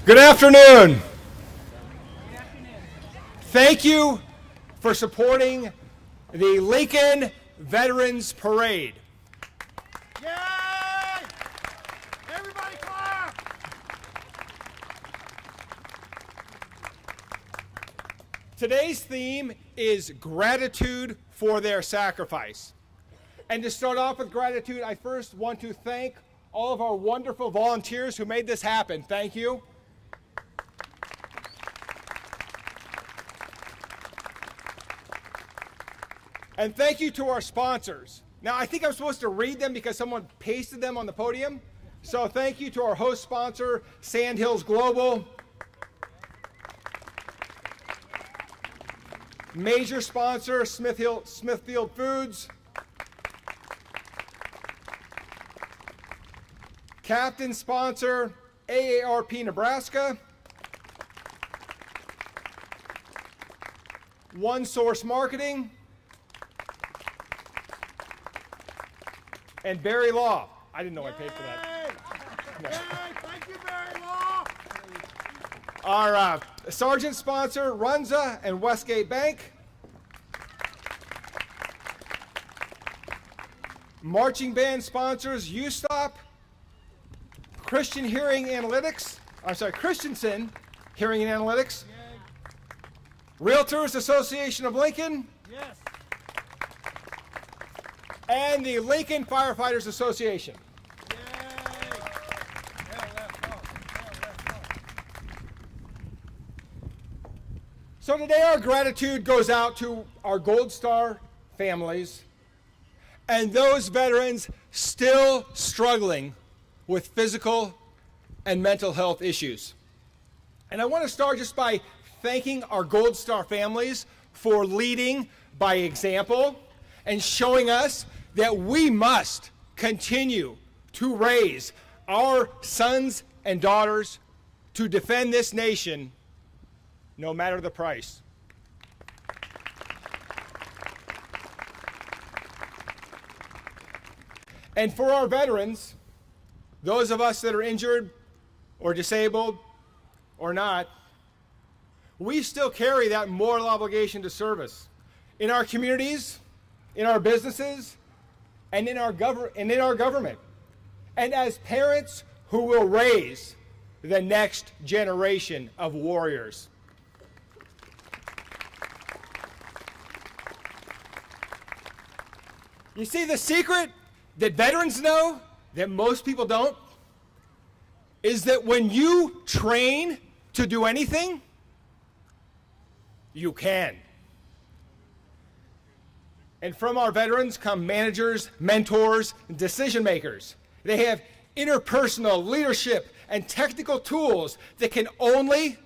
Good afternoon. Thank you for supporting the Lincoln Veterans Parade. Yay! Everybody clap! Today's theme is gratitude for their sacrifice. And to start off with gratitude, I first want to thank all of our wonderful volunteers who made this happen. Thank you. And thank you to our sponsors. Now, I think I'm supposed to read them because someone pasted them on the podium. So thank you to our host sponsor, Sandhills Global. Major sponsor, Smithfield Foods. Captain sponsor, AARP Nebraska. One Source Marketing. And Barry Law. I didn't know I paid for that. No. Yay! Thank you, Barry Law! Our sergeant sponsor, Runza and Westgate Bank. Marching band sponsors, USTOP. Christensen Hearing and Analytics. Yay. Realtors Association of Lincoln. Yes. And the Lincoln Firefighters Association. Yay! Yeah, let's go. So today our gratitude goes out to our Gold Star families and those veterans still struggling with physical and mental health issues. And I want to start just by thanking our Gold Star families for leading by example and showing us that we must continue to raise our sons and daughters to defend this nation no matter the price. And for our veterans, those of us that are injured or disabled or not, we still carry that moral obligation to service in our communities, in our businesses, and in our government. And as parents who will raise the next generation of warriors. You see, the secret that veterans know that most people don't is that when you train to do anything, you can. And from our veterans come managers, mentors, and decision makers. They have interpersonal leadership and technical tools that can only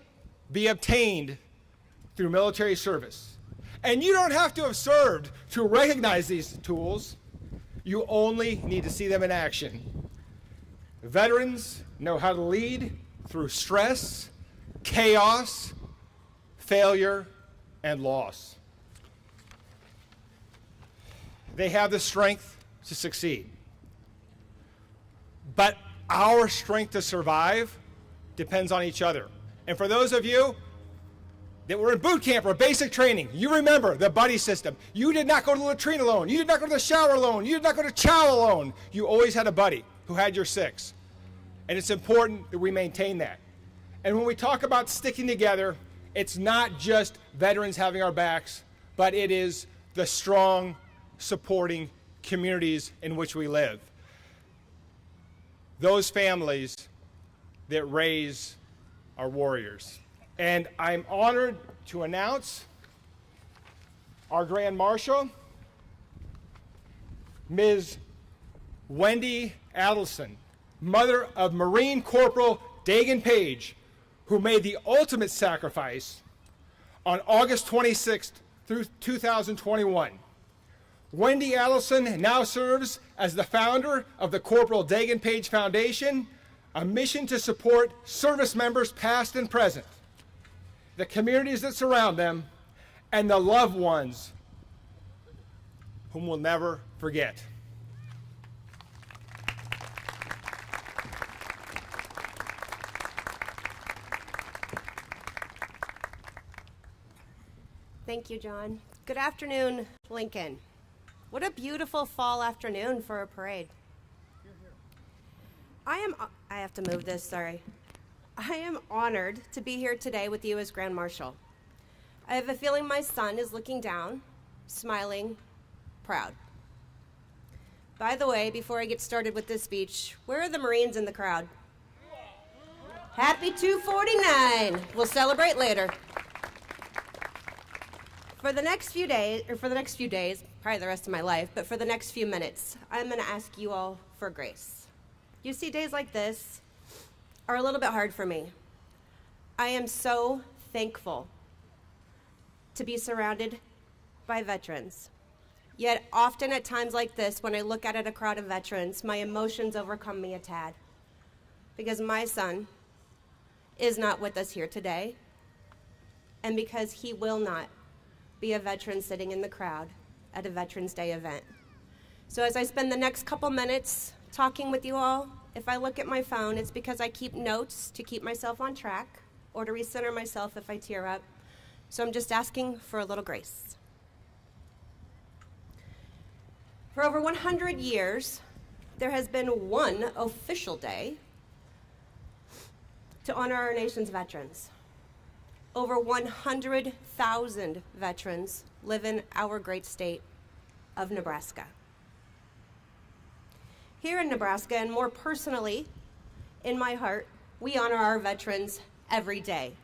be obtained through military service. And you don't have to have served to recognize these tools. You only need to see them in action. Veterans know how to lead through stress, chaos, failure, and loss. They have the strength to succeed. But our strength to survive depends on each other. And for those of you that were in boot camp or basic training, you remember the buddy system. You did not go to the latrine alone. You did not go to the shower alone. You did not go to chow alone. You always had a buddy who had your six. And it's important that we maintain that. And when we talk about sticking together, it's not just veterans having our backs, but it is the strong, supporting communities in which we live. Those families that raise our warriors. And I'm honored to announce our Grand Marshal, Ms. Wendy Adelson, mother of Marine Corporal Dagan Page, who made the ultimate sacrifice on August 26th through 2021. Wendy Adelson now serves as the founder of the Corporal Dagan Page Foundation, a mission to support service members past and present, the communities that surround them, and the loved ones whom we'll never forget. Thank you, John. Good afternoon, Lincoln. What a beautiful fall afternoon for a parade. I have to move this, sorry. I am honored to be here today with you as Grand Marshal. I have a feeling my son is looking down, smiling, proud. By the way, before I get started with this speech, where are the Marines in the crowd? Happy 249. We'll celebrate later. For the next few days, probably the rest of my life, but for the next few minutes, I'm going to ask you all for grace. You see, days like this are a little bit hard for me. I am so thankful to be surrounded by veterans. Yet often at times like this, when I look at a crowd of veterans, my emotions overcome me a tad. Because my son is not with us here today, and because he will not be a veteran sitting in the crowd at a Veterans Day event. So as I spend the next couple minutes talking with you all, if I look at my phone, it's because I keep notes to keep myself on track or to recenter myself if I tear up. So I'm just asking for a little grace. For over 100 years, there has been one official day to honor our nation's veterans. Over 100,000 veterans live in our great state of Nebraska. Here in Nebraska, and more personally, in my heart, we honor our veterans every day.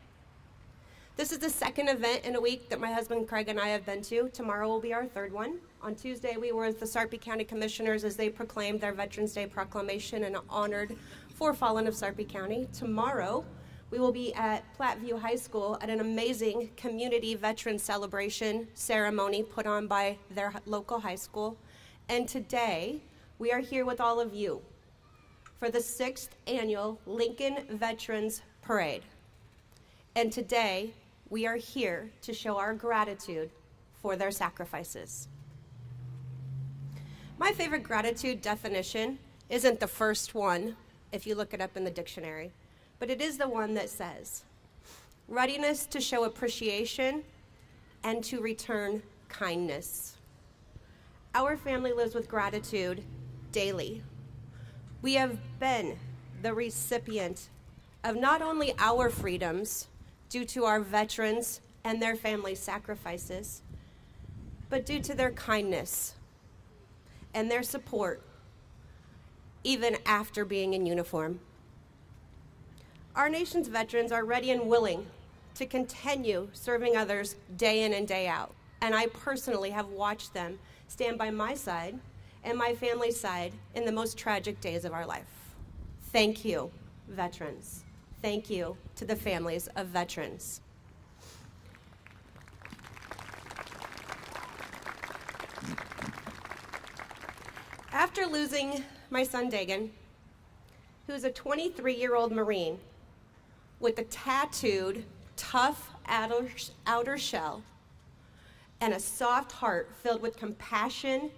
This is the second event in a week that my husband Craig and I have been to. Tomorrow will be our third one. On Tuesday, we were with the Sarpy County Commissioners as they proclaimed their Veterans Day proclamation and honored four fallen of Sarpy County. Tomorrow, we will be at Platteview High School at an amazing community veteran celebration ceremony put on by their local high school. And today, we are here with all of you for the 6th annual Lincoln Veterans Parade. And today, we are here to show our gratitude for their sacrifices. My favorite gratitude definition isn't the first one, if you look it up in the dictionary, but it is the one that says, readiness to show appreciation and to return kindness. Our family lives with gratitude daily. We have been the recipient of not only our freedoms due to our veterans and their family sacrifices, but due to their kindness and their support, even after being in uniform. Our nation's veterans are ready and willing to continue serving others day in and day out, and I personally have watched them stand by my side and my family's side in the most tragic days of our life. Thank you, veterans. Thank you to the families of veterans. After losing my son Dagan, who's a 23-year-old Marine with a tattooed, tough outer shell and a soft heart filled with compassion,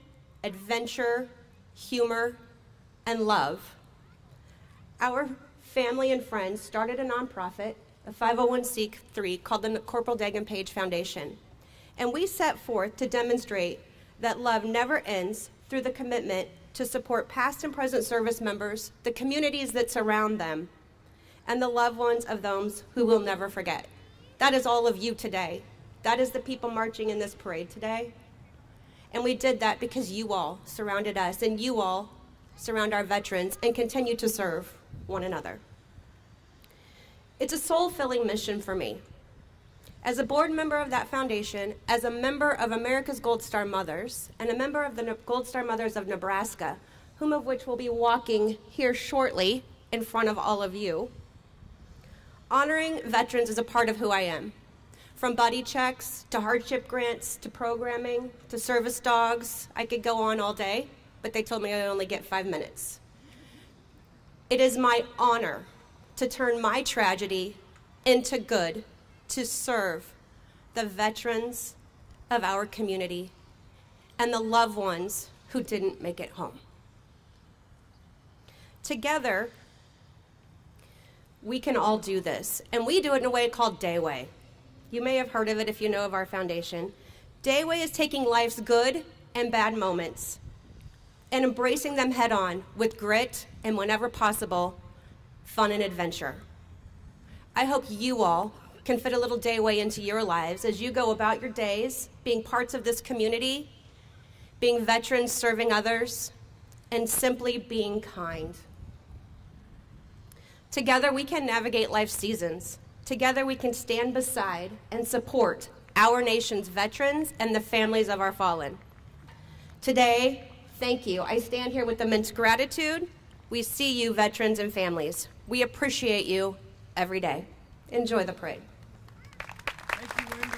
adventure, humor, and love, our family and friends started a nonprofit, a 501c3 called the Corporal Dagan Page Foundation. And we set forth to demonstrate that love never ends through the commitment to support past and present service members, the communities that surround them, and the loved ones of those who will never forget. That is all of you today. That is the people marching in this parade today. And we did that because you all surrounded us, and you all surround our veterans and continue to serve one another. It's a soul-filling mission for me. As a board member of that foundation, as a member of America's Gold Star Mothers, and a member of the Gold Star Mothers of Nebraska, whom of which will be walking here shortly in front of all of you, honoring veterans is a part of who I am. From buddy checks, to hardship grants, to programming, to service dogs, I could go on all day, but they told me I only get 5 minutes. It is my honor to turn my tragedy into good, to serve the veterans of our community and the loved ones who didn't make it home. Together, we can all do this, and we do it in a way called Dayway. You may have heard of it if you know of our foundation. Dayway is taking life's good and bad moments and embracing them head on with grit and, whenever possible, fun and adventure. I hope you all can fit a little Dayway into your lives as you go about your days, being parts of this community, being veterans serving others, and simply being kind. Together we can navigate life's seasons. Together we can stand beside and support our nation's veterans and the families of our fallen. Today, thank you. I stand here with immense gratitude. We see you, veterans and families. We appreciate you every day. Enjoy the parade. Thank you, Wendy.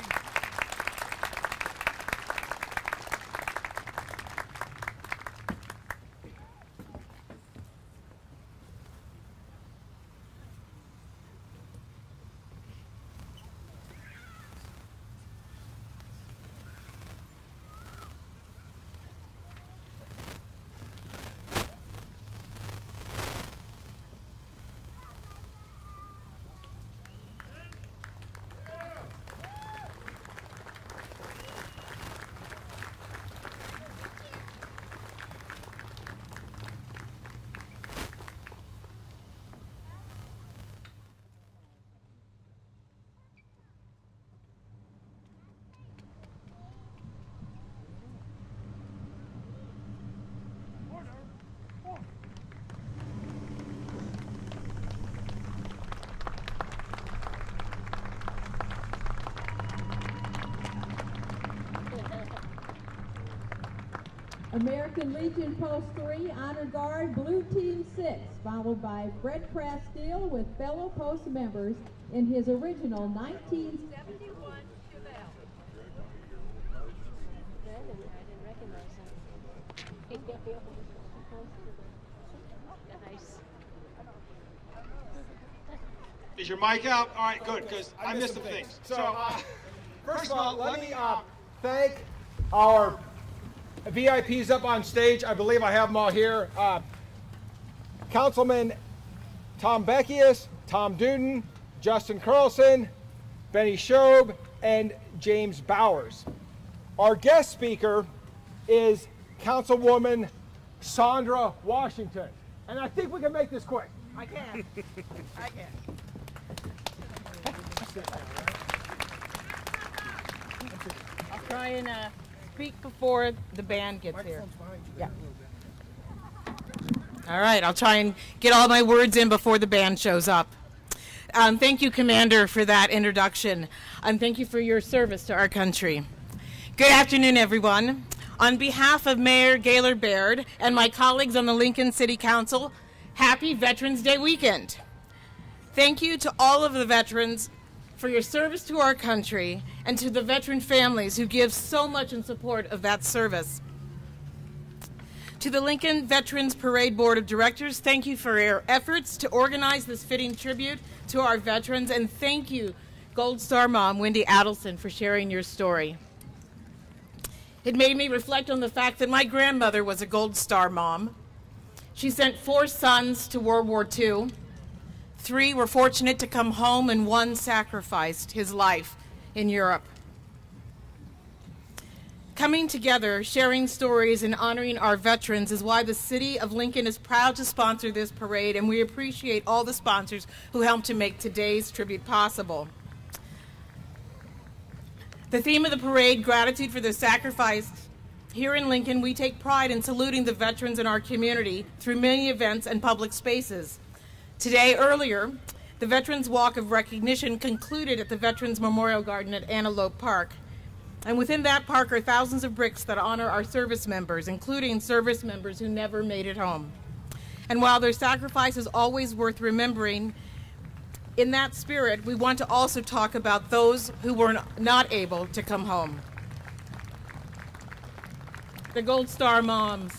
American Legion Post 3, Honor Guard, Blue Team 6, followed by Fred Crasteel with fellow post members in his original 1971 Chevelle. Is your mic out? All right, good, because I missed some things. So, first of all, let me thank our VIPs up on stage. I believe I have them all here. Councilman Tom Beckius, Tom Duden, Justin Carlson, Benny Shobe, and James Bowers. Our guest speaker is Councilwoman Sandra Washington. And I think we can make this quick. I can. I can. I'll try and speak before the band gets here. Yeah. All right, I'll try and get all my words in before the band shows up. Thank you, Commander, for that introduction. And thank you for your service to our country. Good afternoon, everyone. On behalf of Mayor Gaylord Baird and my colleagues on the Lincoln City Council, happy Veterans Day weekend. Thank you to all of the veterans for your service to our country and to the veteran families who give so much in support of that service. To the Lincoln Veterans Parade Board of Directors, thank you for your efforts to organize this fitting tribute to our veterans, and thank you, Gold Star Mom Wendy Adelson, for sharing your story. It made me reflect on the fact that my grandmother was a Gold Star mom. She sent 4 sons to World War II. 3 were fortunate to come home, and 1 sacrificed his life in Europe. Coming together, sharing stories, and honoring our veterans is why the City of Lincoln is proud to sponsor this parade, and we appreciate all the sponsors who helped to make today's tribute possible. The theme of the parade, Gratitude for Their Sacrifice. Here in Lincoln, we take pride in saluting the veterans in our community through many events and public spaces. Today, earlier, the Veterans Walk of Recognition concluded at the Veterans Memorial Garden at Antelope Park. And within that park are thousands of bricks that honor our service members, including service members who never made it home. And while their sacrifice is always worth remembering, in that spirit, we want to also talk about those who were not able to come home. The Gold Star moms.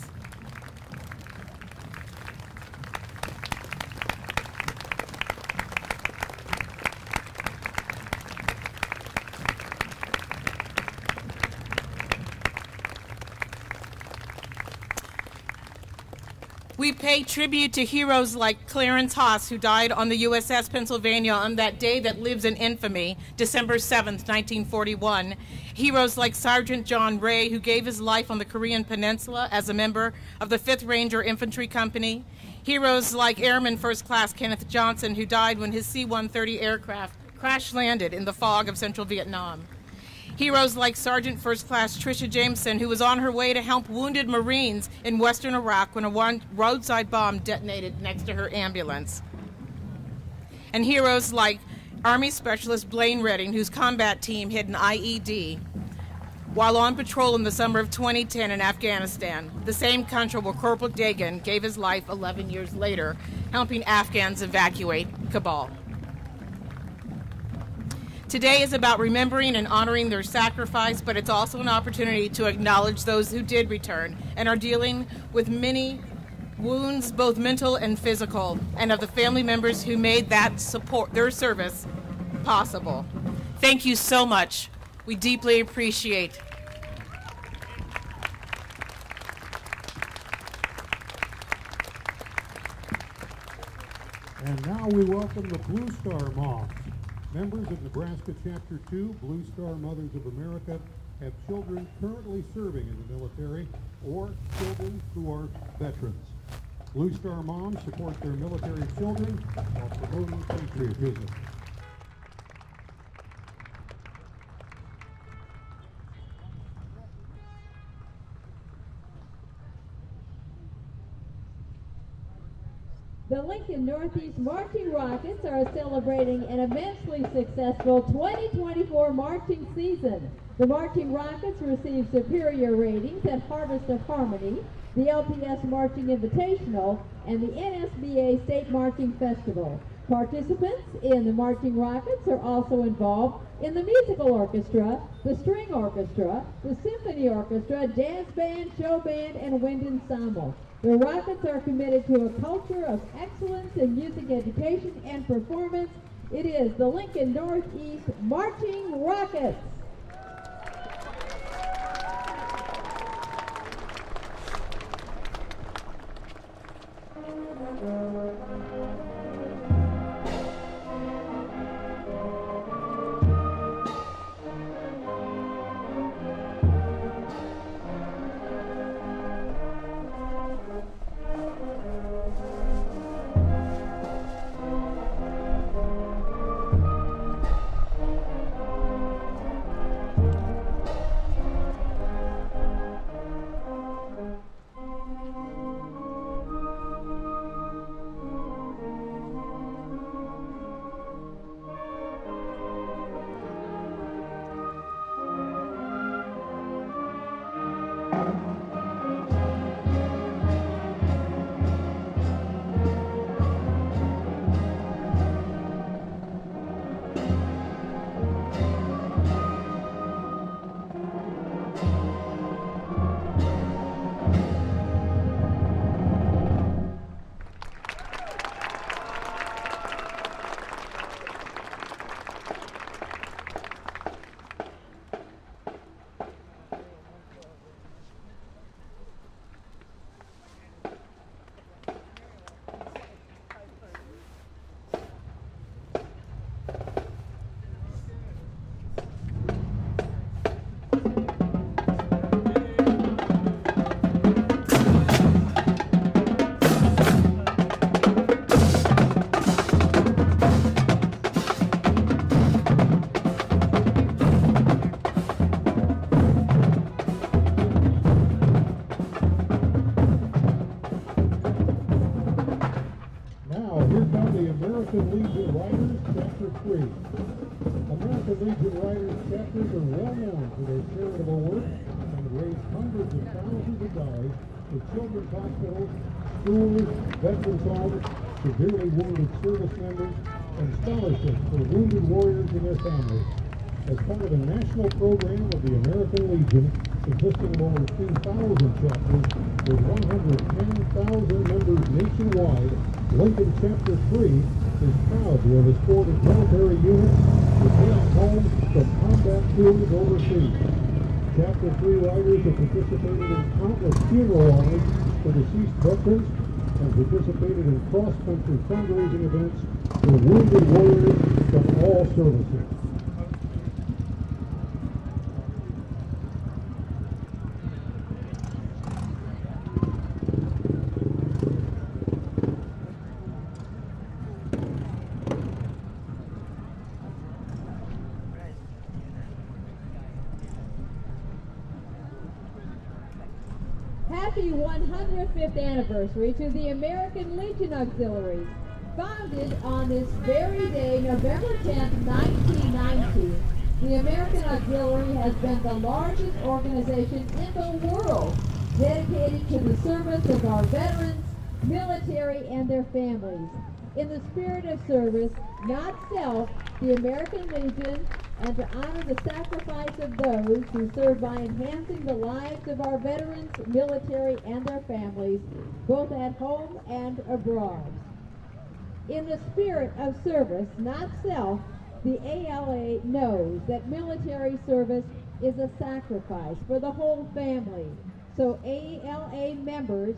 We pay tribute to heroes like Clarence Haas, who died on the USS Pennsylvania on that day that lives in infamy, December 7th, 1941. Heroes like Sergeant John Ray, who gave his life on the Korean Peninsula as a member of the 5th Ranger Infantry Company. Heroes like Airman First Class Kenneth Johnson, who died when his C-130 aircraft crash-landed in the fog of central Vietnam. Heroes like Sergeant First Class Tricia Jameson, who was on her way to help wounded Marines in western Iraq when a roadside bomb detonated next to her ambulance. And heroes like Army Specialist Blaine Redding, whose combat team hid an IED while on patrol in the summer of 2010 in Afghanistan, the same country where Corporal Dagan gave his life 11 years later, helping Afghans evacuate Kabul. Today is about remembering and honoring their sacrifice, but it's also an opportunity to acknowledge those who did return and are dealing with many wounds, both mental and physical, and of the family members who made that support, their service, possible. Thank you so much. We deeply appreciate. And now we welcome the Blue Star Moms. Members of Nebraska Chapter 2, Blue Star Mothers of America, have children currently serving in the military or children who are veterans. Blue Star Moms support their military children while promoting patriotism. The Lincoln Northeast Marching Rockets are celebrating an immensely successful 2024 marching season. The Marching Rockets received superior ratings at Harvest of Harmony, the LPS Marching Invitational, and the NSBA State Marching Festival. Participants in the Marching Rockets are also involved in the musical orchestra, the string orchestra, the symphony orchestra, jazz band, show band, and wind ensemble. The Rockets are committed to a culture of excellence in music education and performance. It is the Lincoln Northeast Marching Rockets. American Legion Riders Chapter 3. American Legion Riders chapters are well known for their charitable work and have raised hundreds of thousands of dollars for children's hospitals, schools, veterans homes, severely wounded service members, and scholarships for wounded warriors and their families. As part of a national program of the American Legion, consisting of over 2,000 chapters with 110,000 members nationwide, Lincoln Chapter 3 is proud to have escorted military units returned home from combat tours overseas. Chapter 3 riders have participated in countless funeral honors for deceased veterans, and participated in cross-country fundraising events for wounded warriors from all services. Happy 105th anniversary to the American Legion Auxiliaries. Founded on this very day, November 10, 1919, the American Auxiliary has been the largest organization in the world dedicated to the service of our veterans, military, and their families. In the spirit of service, not self, the American Legion, and to honor the sacrifice of those who serve by enhancing the lives of our veterans, military, and their families, both at home and abroad. In the spirit of service, not self, the ALA knows that military service is a sacrifice for the whole family. So ALA members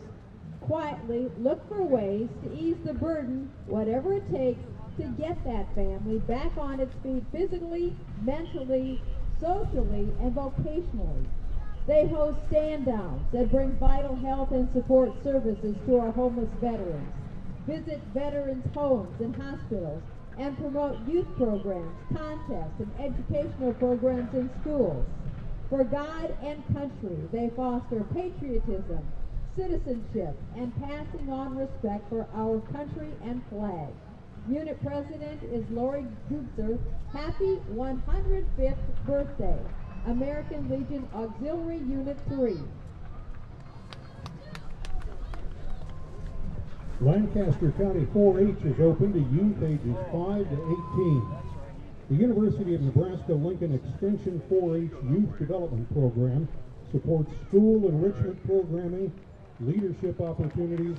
quietly look for ways to ease the burden, whatever it takes, to get that family back on its feet physically, mentally, socially, and vocationally. They host stand-downs that bring vital health and support services to our homeless veterans, visit veterans' homes and hospitals, and promote youth programs, contests, and educational programs in schools. For God and country, they foster patriotism, citizenship, and passing on respect for our country and flag. Unit President is Lori Gubzer. Happy 105th birthday, American Legion Auxiliary Unit 3. Lancaster County 4-H is open to youth ages 5 to 18. The University of Nebraska-Lincoln Extension 4-H Youth Development Program supports school enrichment programming, leadership opportunities,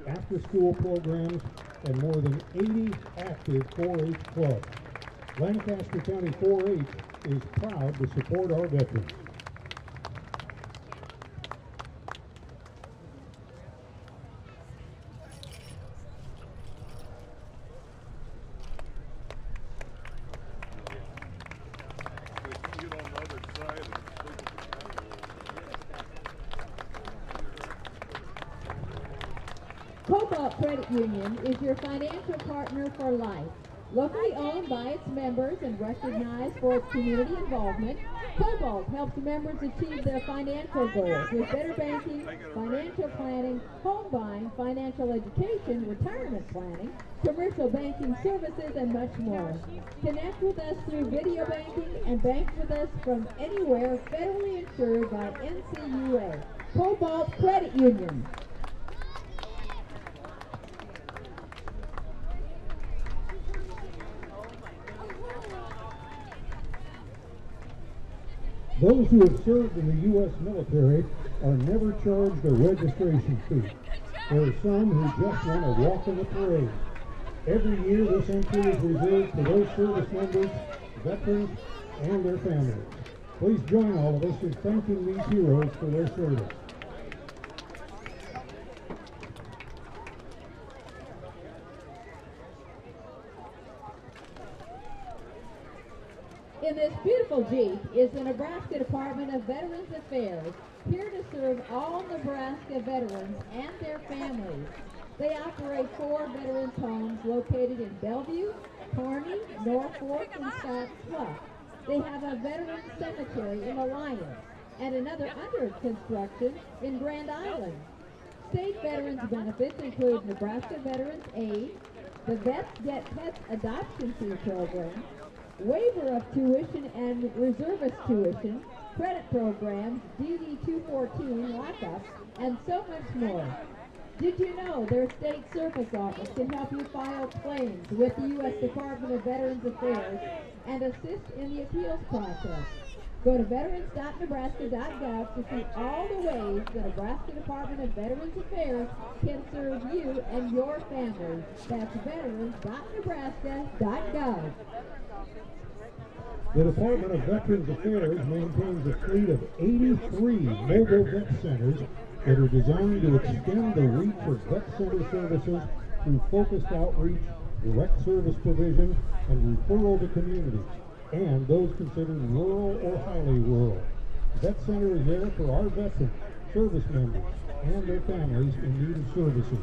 after-school programs, and more than 80 active 4-H clubs. Lancaster County 4-H is proud to support our veterans. Cobalt Credit Union is your financial partner for life. Locally owned by its members and recognized for its community involvement, Cobalt helps members achieve their financial goals with better banking, financial planning, home buying, financial education, retirement planning, commercial banking services, and much more. Connect with us through video banking and bank with us from anywhere federally insured by NCUA. Cobalt Credit Union. Those who have served in the U.S. military are never charged a registration fee. There are some who just want to walk in the parade. Every year, this entry is reserved for those service members, veterans, and their families. Please join all of us in thanking these heroes for their service. In this beautiful Jeep is the Nebraska Department of Veterans Affairs, here to serve all Nebraska veterans and their families. They operate 4 veterans homes located in Bellevue, Kearney, Norfolk, and Scotts Bluff. They have a veterans cemetery in Alliance and another under construction in Grand Island. State veterans benefits include Nebraska Veterans Aid, the Vets Get Pets Adoption Fee Program, waiver of tuition and reservist tuition, credit programs, DD 214 lockups, and so much more. Did you know their state service office can help you file claims with the U.S. Department of Veterans Affairs and assist in the appeals process? Go to veterans.nebraska.gov to see all the ways the Nebraska Department of Veterans Affairs can serve you and your family. That's veterans.nebraska.gov. The Department of Veterans Affairs maintains a fleet of 83 mobile vet centers that are designed to extend the reach of vet center services through focused outreach, direct service provision, and referral to communities, and those considered rural or highly rural. Vet Center is there for our veterans, service members, and their families in need of services.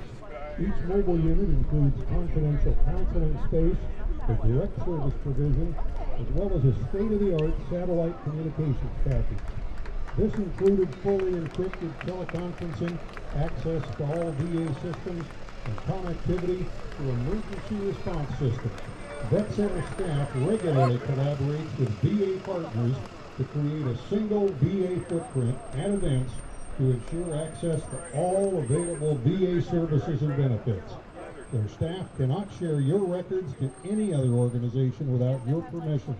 Each mobile unit includes confidential counseling space, a direct service provision, as well as a state-of-the-art satellite communications package. This included fully encrypted teleconferencing, access to all VA systems, and connectivity to emergency response systems. Vet Center staff regularly collaborates with VA partners to create a single VA footprint at events to ensure access to all available VA services and benefits. Their staff cannot share your records to any other organization without your permission.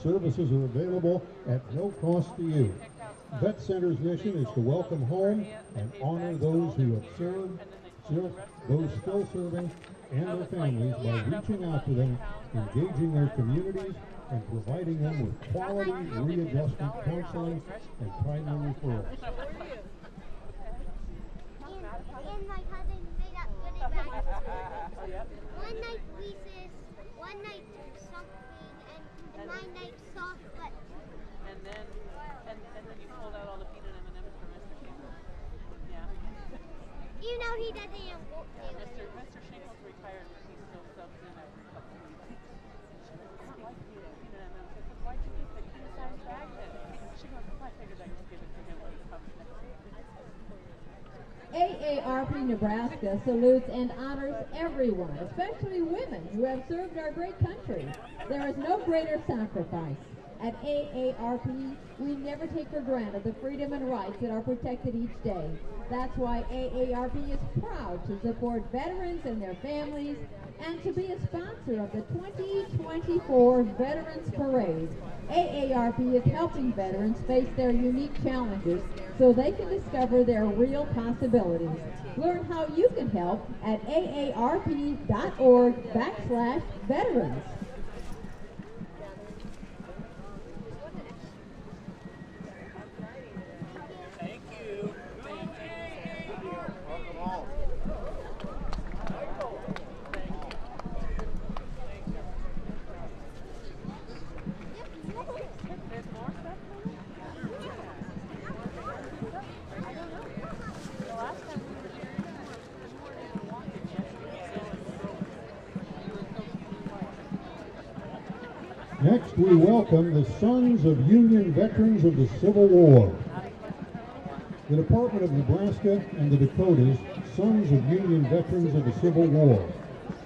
Services are available at no cost to you. Vet Center's mission is to welcome home and honor those who have served, those still serving, and their families by reaching out to them, engaging their communities, and providing them with quality readjustment counseling and timely referrals. And my cousin made up goodie bags. One night Reese's, one night something, and my night chocolate. And then you pulled out all the peanut M&Ms for Mr. Shinkle. Yeah. Even though he doesn't even work there. Mr. Shinkle's retired, but he still subs in every couple of weeks. She doesn't like peanut M&Ms. I said, why'd you eat the king-size bag then? She goes, I figured I'd just give it to him when he comes next week. AARP Nebraska salutes and honors everyone, especially women who have served our great country. There is no greater sacrifice. At AARP, we never take for granted the freedom and rights that are protected each day. That's why AARP is proud to support veterans and their families and to be a sponsor of the 2024 Veterans Parade. AARP is helping veterans face their unique challenges so they can discover their real possibilities. Learn how you can help at aarp.org/veterans. Next, we welcome the Sons of Union Veterans of the Civil War. The Department of Nebraska and the Dakotas, Sons of Union Veterans of the Civil War.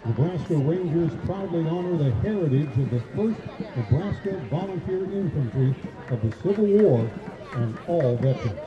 Nebraska Rangers proudly honor the heritage of the 1st Nebraska Volunteer Infantry of the Civil War and all veterans.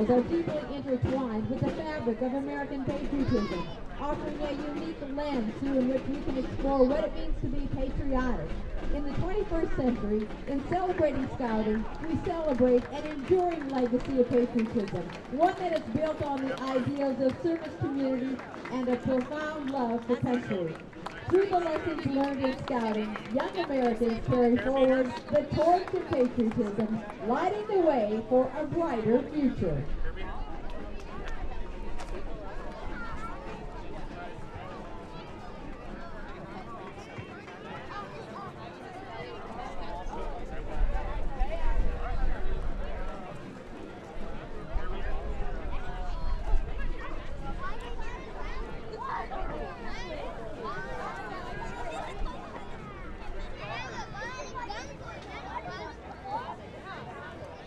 Are deeply intertwined with the fabric of American patriotism, offering a unique lens through which we can explore what it means to be patriotic. In the 21st century, in celebrating Scouting, we celebrate an enduring legacy of patriotism, one that is built on the ideals of service community and a profound love for country. Through the lessons learned in scouting, young Americans carry forward the torch of patriotism, lighting the way for a brighter future.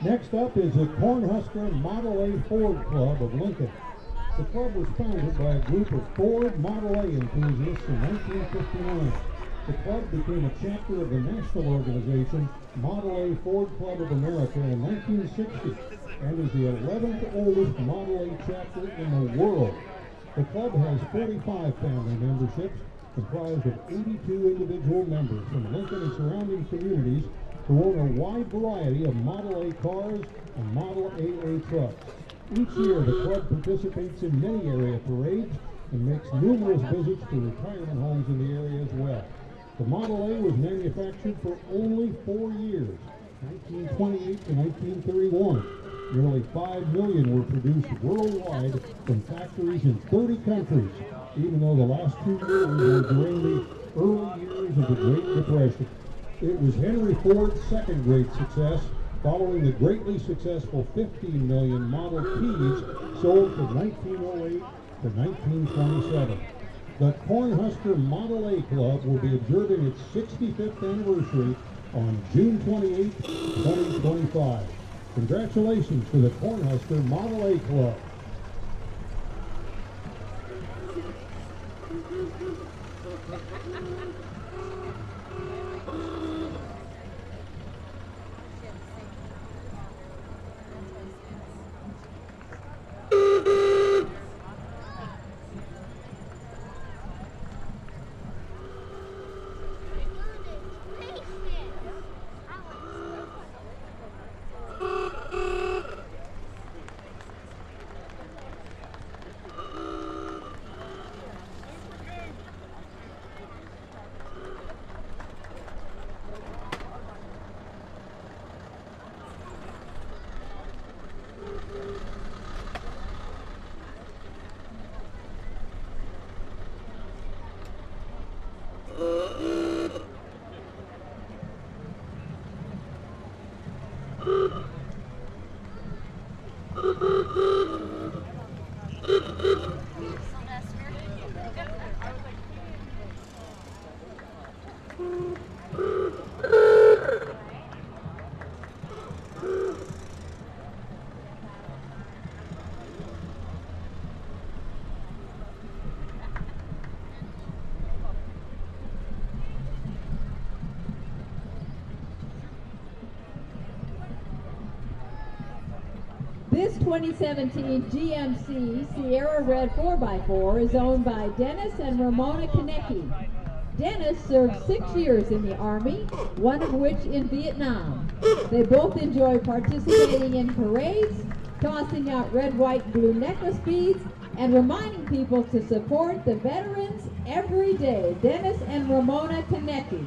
Next up is the Cornhusker Model A Ford Club of Lincoln. The club was founded by a group of Ford Model A enthusiasts in 1959. The club became a chapter of the national organization Model A Ford Club of America in 1960 and is the 11th oldest Model A chapter in the world. The club has 45 family memberships comprised of 82 individual members from Lincoln and surrounding communities who own a wide variety of Model A cars and Model AA trucks. Each year, the club participates in many area parades and makes numerous visits to retirement homes in the area as well. The Model A was manufactured for only 4 years, 1928 to 1931. Nearly 5 million were produced worldwide from factories in 30 countries, even though the last 2 years were during the early years of the Great Depression. It was Henry Ford's second great success, following the greatly successful 15 million Model Ts sold from 1908 to 1927. The Cornhusker Model A Club will be observing its 65th anniversary on June 28, 2025. Congratulations to the Cornhusker Model A Club. This 2017 GMC Sierra Red 4x4 is owned by Dennis and Ramona Konecki. Dennis served 6 years in the Army, one of which in Vietnam. They both enjoy participating in parades, tossing out red, white, blue necklace beads, and reminding people to support the veterans every day. Dennis and Ramona Konecki.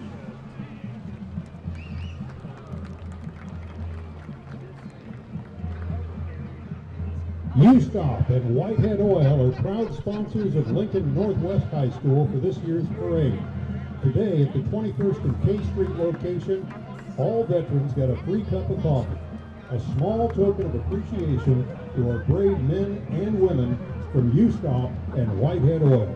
USTOP and Whitehead Oil are proud sponsors of Lincoln Northwest High School for this year's parade. Today at the 21st and K Street location, all veterans got a free cup of coffee, a small token of appreciation to our brave men and women from USTOP and Whitehead Oil.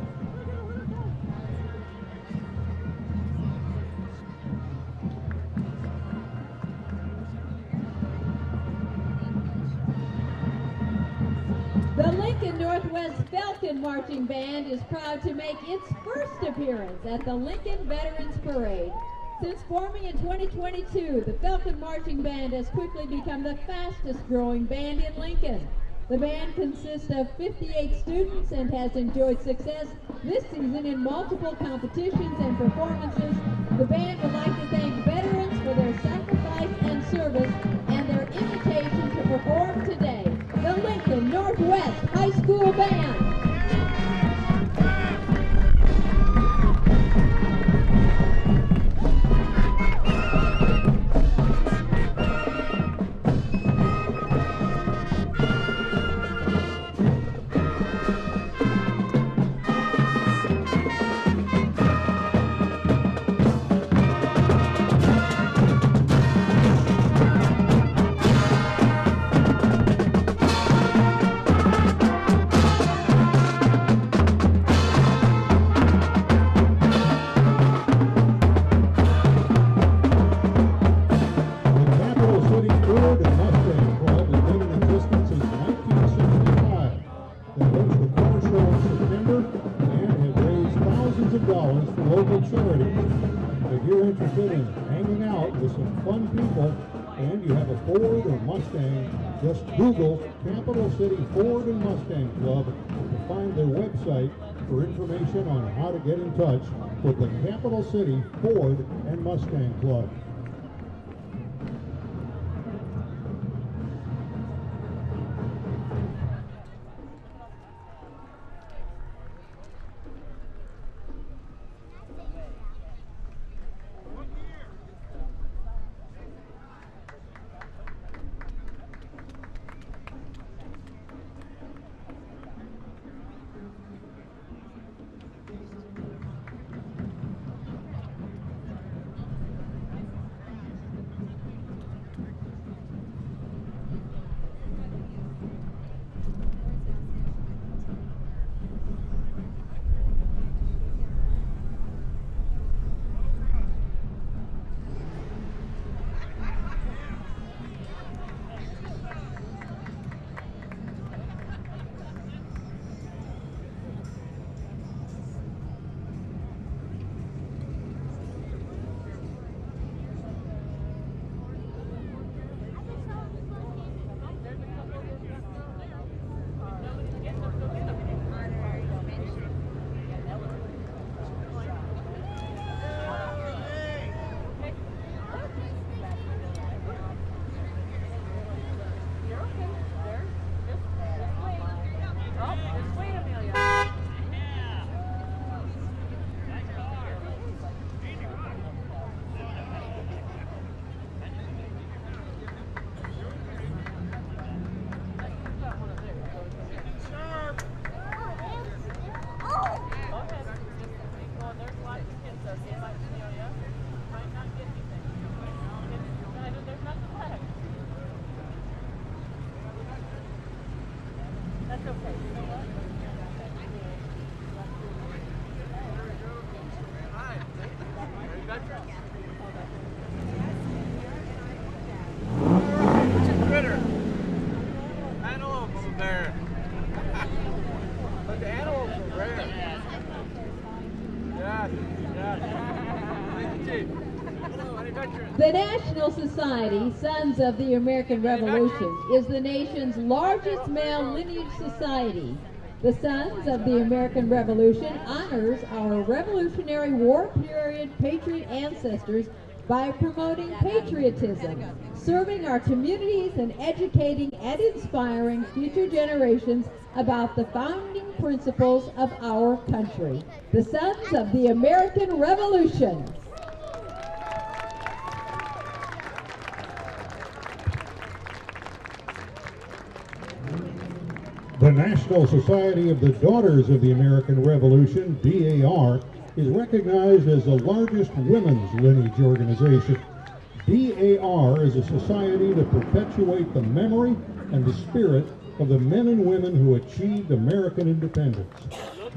The Lincoln Northwest Falcon Marching Band is proud to make its first appearance at the Lincoln Veterans Parade. Since forming in 2022, the Falcon Marching Band has quickly become the fastest growing band in Lincoln. The band consists of 58 students and has enjoyed success this season in multiple competitions and performances. The band would like to thank veterans for their sacrifice and service and their invitation to perform today. The Lincoln Northwest High School Band. $1,000 for local charities. If you're interested in hanging out with some fun people and you have a Ford or Mustang, just Google Capital City Ford and Mustang Club to find their website for information on how to get in touch with the Capital City Ford and Mustang Club. The National Society, Sons of the American Revolution, is the nation's largest male lineage society. The Sons of the American Revolution honors our Revolutionary War period patriot ancestors by promoting patriotism, serving our communities, and educating and inspiring future generations about the founding principles of our country. The Sons of the American Revolution. The National Society of the Daughters of the American Revolution, DAR, is recognized as the largest women's lineage organization. DAR is a society to perpetuate the memory and the spirit of the men and women who achieved American independence.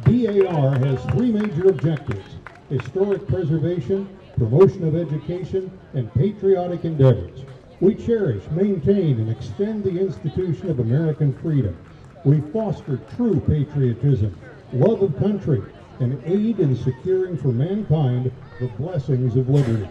DAR has three major objectives: historic preservation, promotion of education, and patriotic endeavors. We cherish, maintain, and extend the institution of American freedom. We foster true patriotism, love of country, and aid in securing for mankind the blessings of liberty.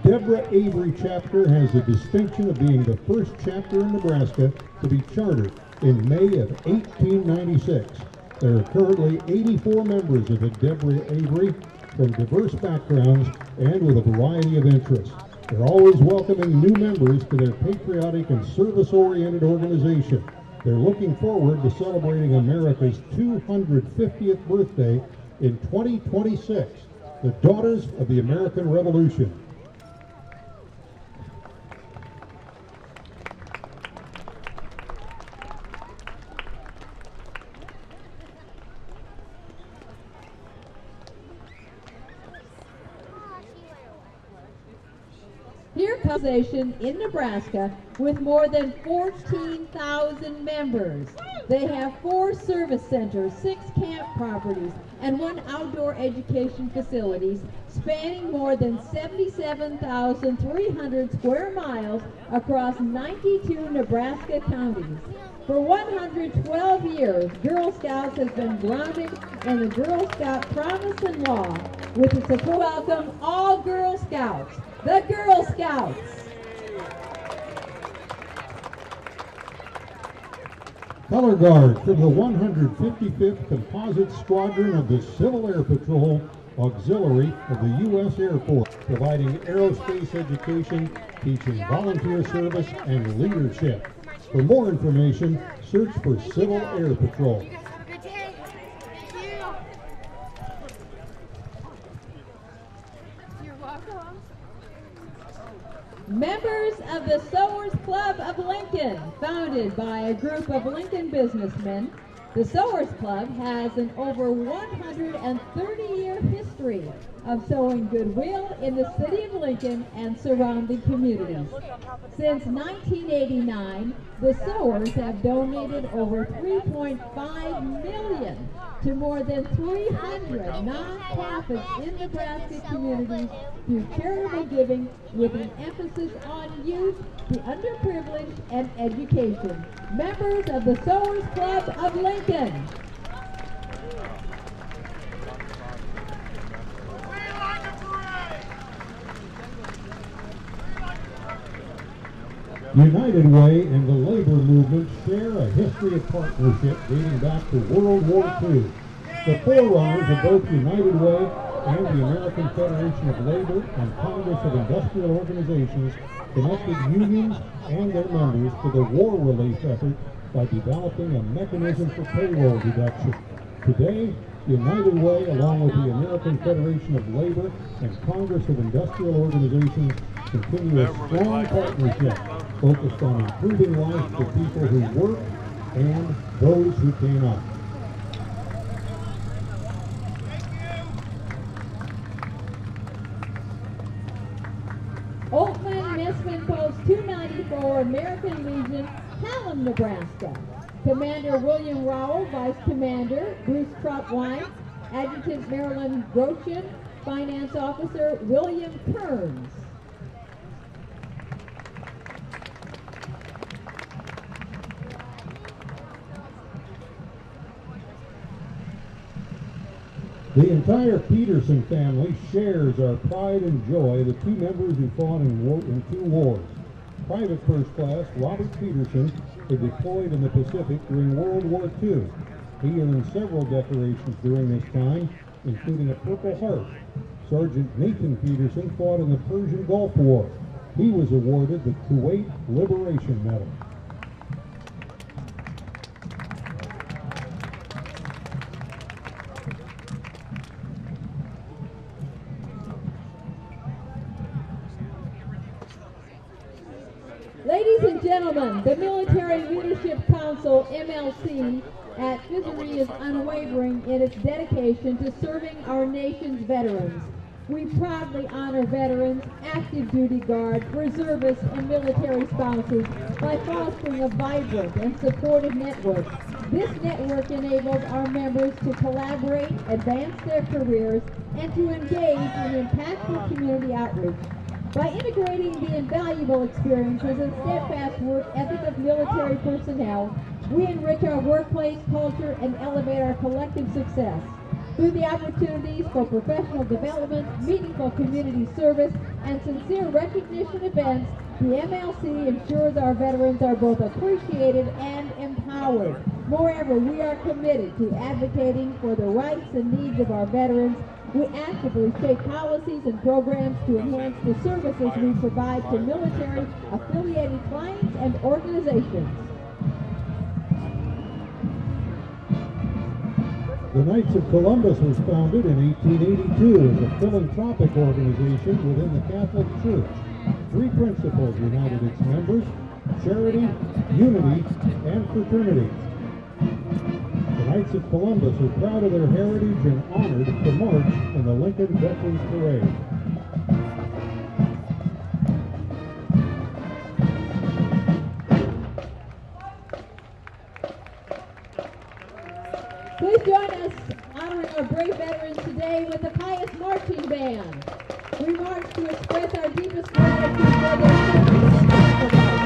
Deborah Avery Chapter has the distinction of being the first chapter in Nebraska to be chartered in May of 1896. There are currently 84 members of the Deborah Avery from diverse backgrounds and with a variety of interests. They're always welcoming new members to their patriotic and service-oriented organization. They're looking forward to celebrating America's 250th birthday in 2026, the Daughters of the American Revolution. Here comes a nation in Nebraska with more than 14,000 members. They have 4 service centers, 6 camp properties, and 1 outdoor education facilities spanning more than 77,300 square miles across 92 Nebraska counties. For 112 years, Girl Scouts has been grounded in the Girl Scout promise and law with the support. Welcome all Girl Scouts, the Girl Scouts. Color Guard from the 155th Composite Squadron of the Civil Air Patrol Auxiliary of the U.S. Air Force, providing aerospace education, teaching volunteer service, and leadership. For more information, search for Civil Air Patrol. You guys have a good day. Thank you. You're welcome. Members of the Sowers Club of Lincoln, founded by a group of Lincoln businessmen, the Sowers Club has an over 130-year history of sowing goodwill in the city of Lincoln and surrounding communities. Since 1989, the Sowers have donated over $3.5 million to more than 300 nonprofits in Nebraska communities through charitable giving with an emphasis on youth, the underprivileged, and education. Members of the Sowers Club of Lincoln. United Way and the labor movement share a history of partnership dating back to World War II. The forerunners of both United Way and the American Federation of Labor and Congress of Industrial Organizations connected unions and their members to the war relief effort by developing a mechanism for payroll deduction. Today, United Way, along with the American Federation of Labor and Congress of Industrial Organizations, continue a strong partnership focused on improving life for people who work and those who cannot. Oakland Messman Post 294, American Legion, Hallam, Nebraska. Commander William Rowell, Vice Commander Bruce Trotwine, Adjutant Marilyn Grotian, Finance Officer William Kearns. The entire Peterson family shares our pride and joy of the two members who fought in two wars. Private First Class Robert Peterson was deployed in the Pacific during World War II. He earned several decorations during this time, including a Purple Heart. Sergeant Nathan Peterson fought in the Persian Gulf War. He was awarded the Kuwait Liberation Medal. Ladies and gentlemen, the Military Leadership Council, MLC, at Fishery is unwavering in its dedication to serving our nation's veterans. We proudly honor veterans, active duty guard, reservists, and military spouses by fostering a vibrant and supportive network. This network enables our members to collaborate, advance their careers, and to engage in impactful community outreach. By integrating the invaluable experiences and steadfast work ethic of military personnel, we enrich our workplace culture and elevate our collective success. Through the opportunities for professional development, meaningful community service, and sincere recognition events, the MLC ensures our veterans are both appreciated and empowered. Moreover, we are committed to advocating for the rights and needs of our veterans. We actively shape policies and programs to enhance the services we provide to military-affiliated clients and organizations. The Knights of Columbus was founded in 1882 as a philanthropic organization within the Catholic Church. Three principles united its members: charity, unity, and fraternity. The Knights of Columbus are proud of their heritage and honored to march in the Lincoln Veterans Parade. Please join us honoring our brave veterans today with the Pious Marching Band. We march to express our deepest gratitude for their service and sacrifice.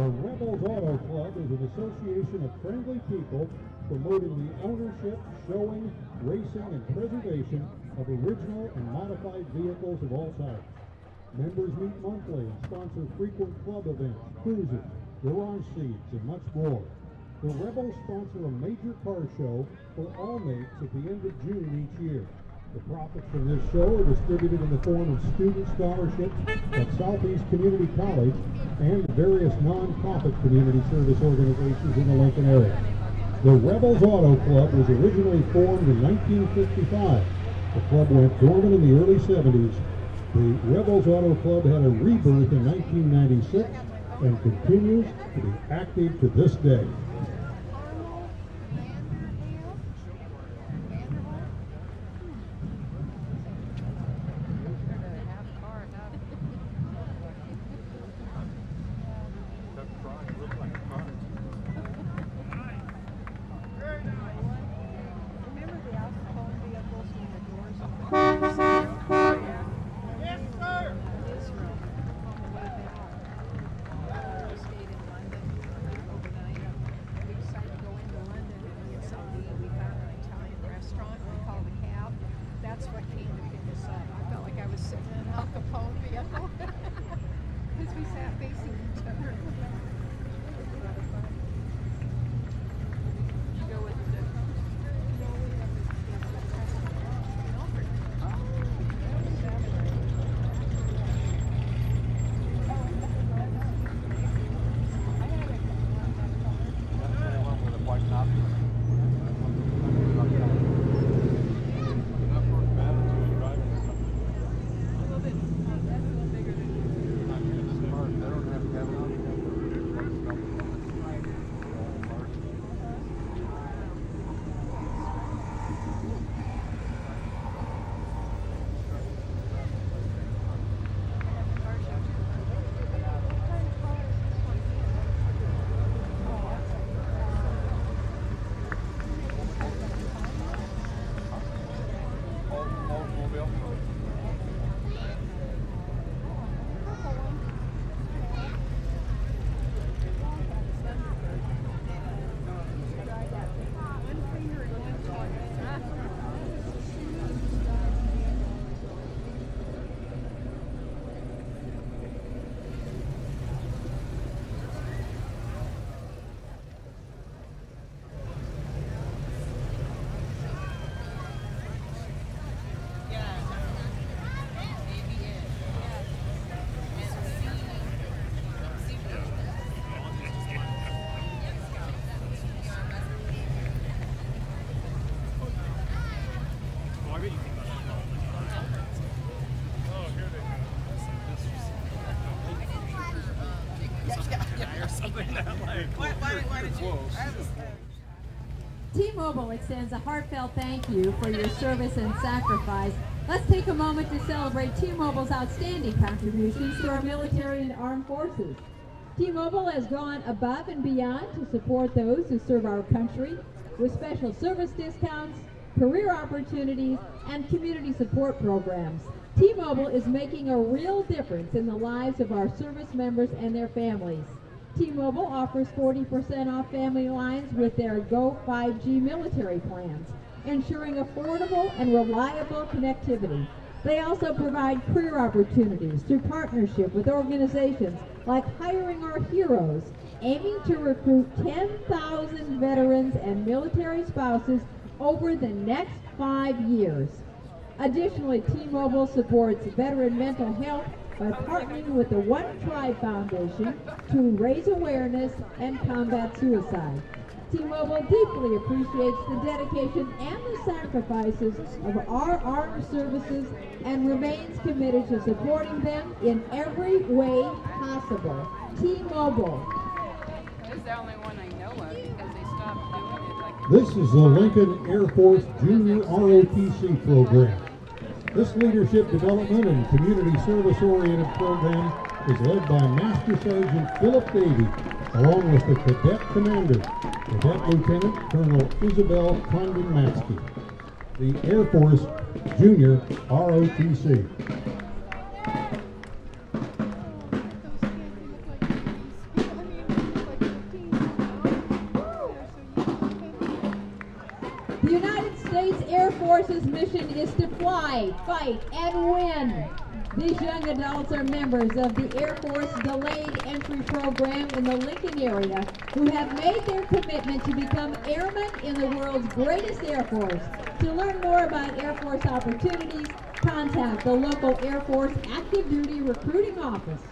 The Rebels Auto Club is an association of friendly people promoting the ownership, showing, racing, and preservation of original and modified vehicles of all types. Members meet monthly and sponsor frequent club events, cruises, garage seats, and much more. The Rebels sponsor a major car show for all mates at the end of June each year. The profits from this show are distributed in the form of student scholarships at Southeast Community College and various non-profit community service organizations in the Lincoln area. The Rebels Auto Club was originally formed in 1955. The club went dormant in the early 70s. The Rebels Auto Club had a rebirth in 1996 and continues to be active to this day. T-Mobile extends a heartfelt thank you for your service and sacrifice. Let's take a moment to celebrate T-Mobile's outstanding contributions to our military and armed forces. T-Mobile has gone above and beyond to support those who serve our country with special service discounts, career opportunities, and community support programs. T-Mobile is making a real difference in the lives of our service members and their families. T-Mobile offers 40% off family lines with their Go 5G military plans, ensuring affordable and reliable connectivity. They also provide career opportunities through partnership with organizations like Hiring Our Heroes, aiming to recruit 10,000 veterans and military spouses over the next 5 years. Additionally, T-Mobile supports veteran mental health by partnering with the One Tribe Foundation to raise awareness and combat suicide. T-Mobile deeply appreciates the dedication and the sacrifices of our armed services and remains committed to supporting them in every way possible. T-Mobile. This is the only one I know of because they stopped doing it like... This is the Lincoln Air Force Junior ROTC program. This leadership development and community service-oriented program is led by Master Sergeant Philip Davey, along with the Cadet Commander, Cadet Lieutenant Colonel Isabel Condon-Matsky. The Air Force Junior ROTC. United States Air Force's mission is to fly, fight, and win. These young adults are members of the Air Force Delayed Entry Program in the Lincoln area who have made their commitment to become airmen in the world's greatest Air Force. To learn more about Air Force opportunities, contact the local Air Force Active Duty Recruiting Office.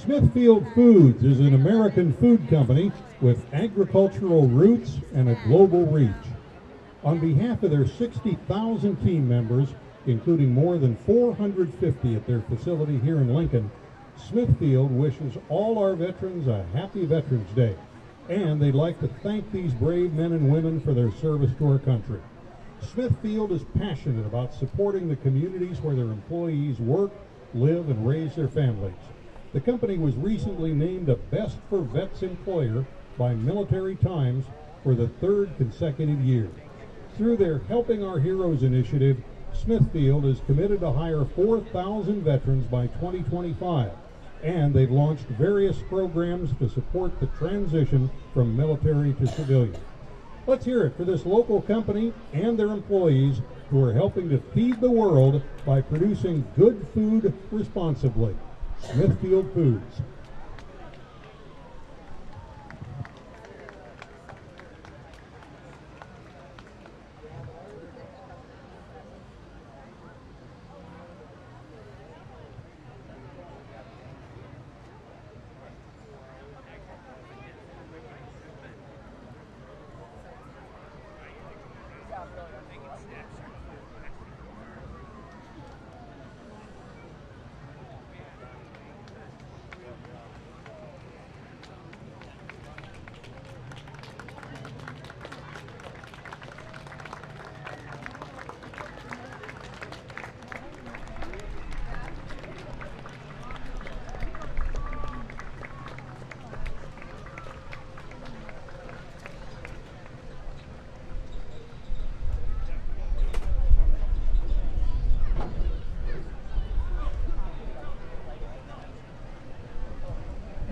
Smithfield Foods is an American food company with agricultural roots and a global reach. On behalf of their 60,000 team members, including more than 450 at their facility here in Lincoln, Smithfield wishes all our veterans a happy Veterans Day, and they'd like to thank these brave men and women for their service to our country. Smithfield is passionate about supporting the communities where their employees work, live, and raise their families. The company was recently named a Best for Vets employer by Military Times for the third consecutive year. Through their Helping Our Heroes initiative, Smithfield is committed to hire 4,000 veterans by 2025, and they've launched various programs to support the transition from military to civilian. Let's hear it for this local company and their employees who are helping to feed the world by producing good food responsibly. Smithfield Foods.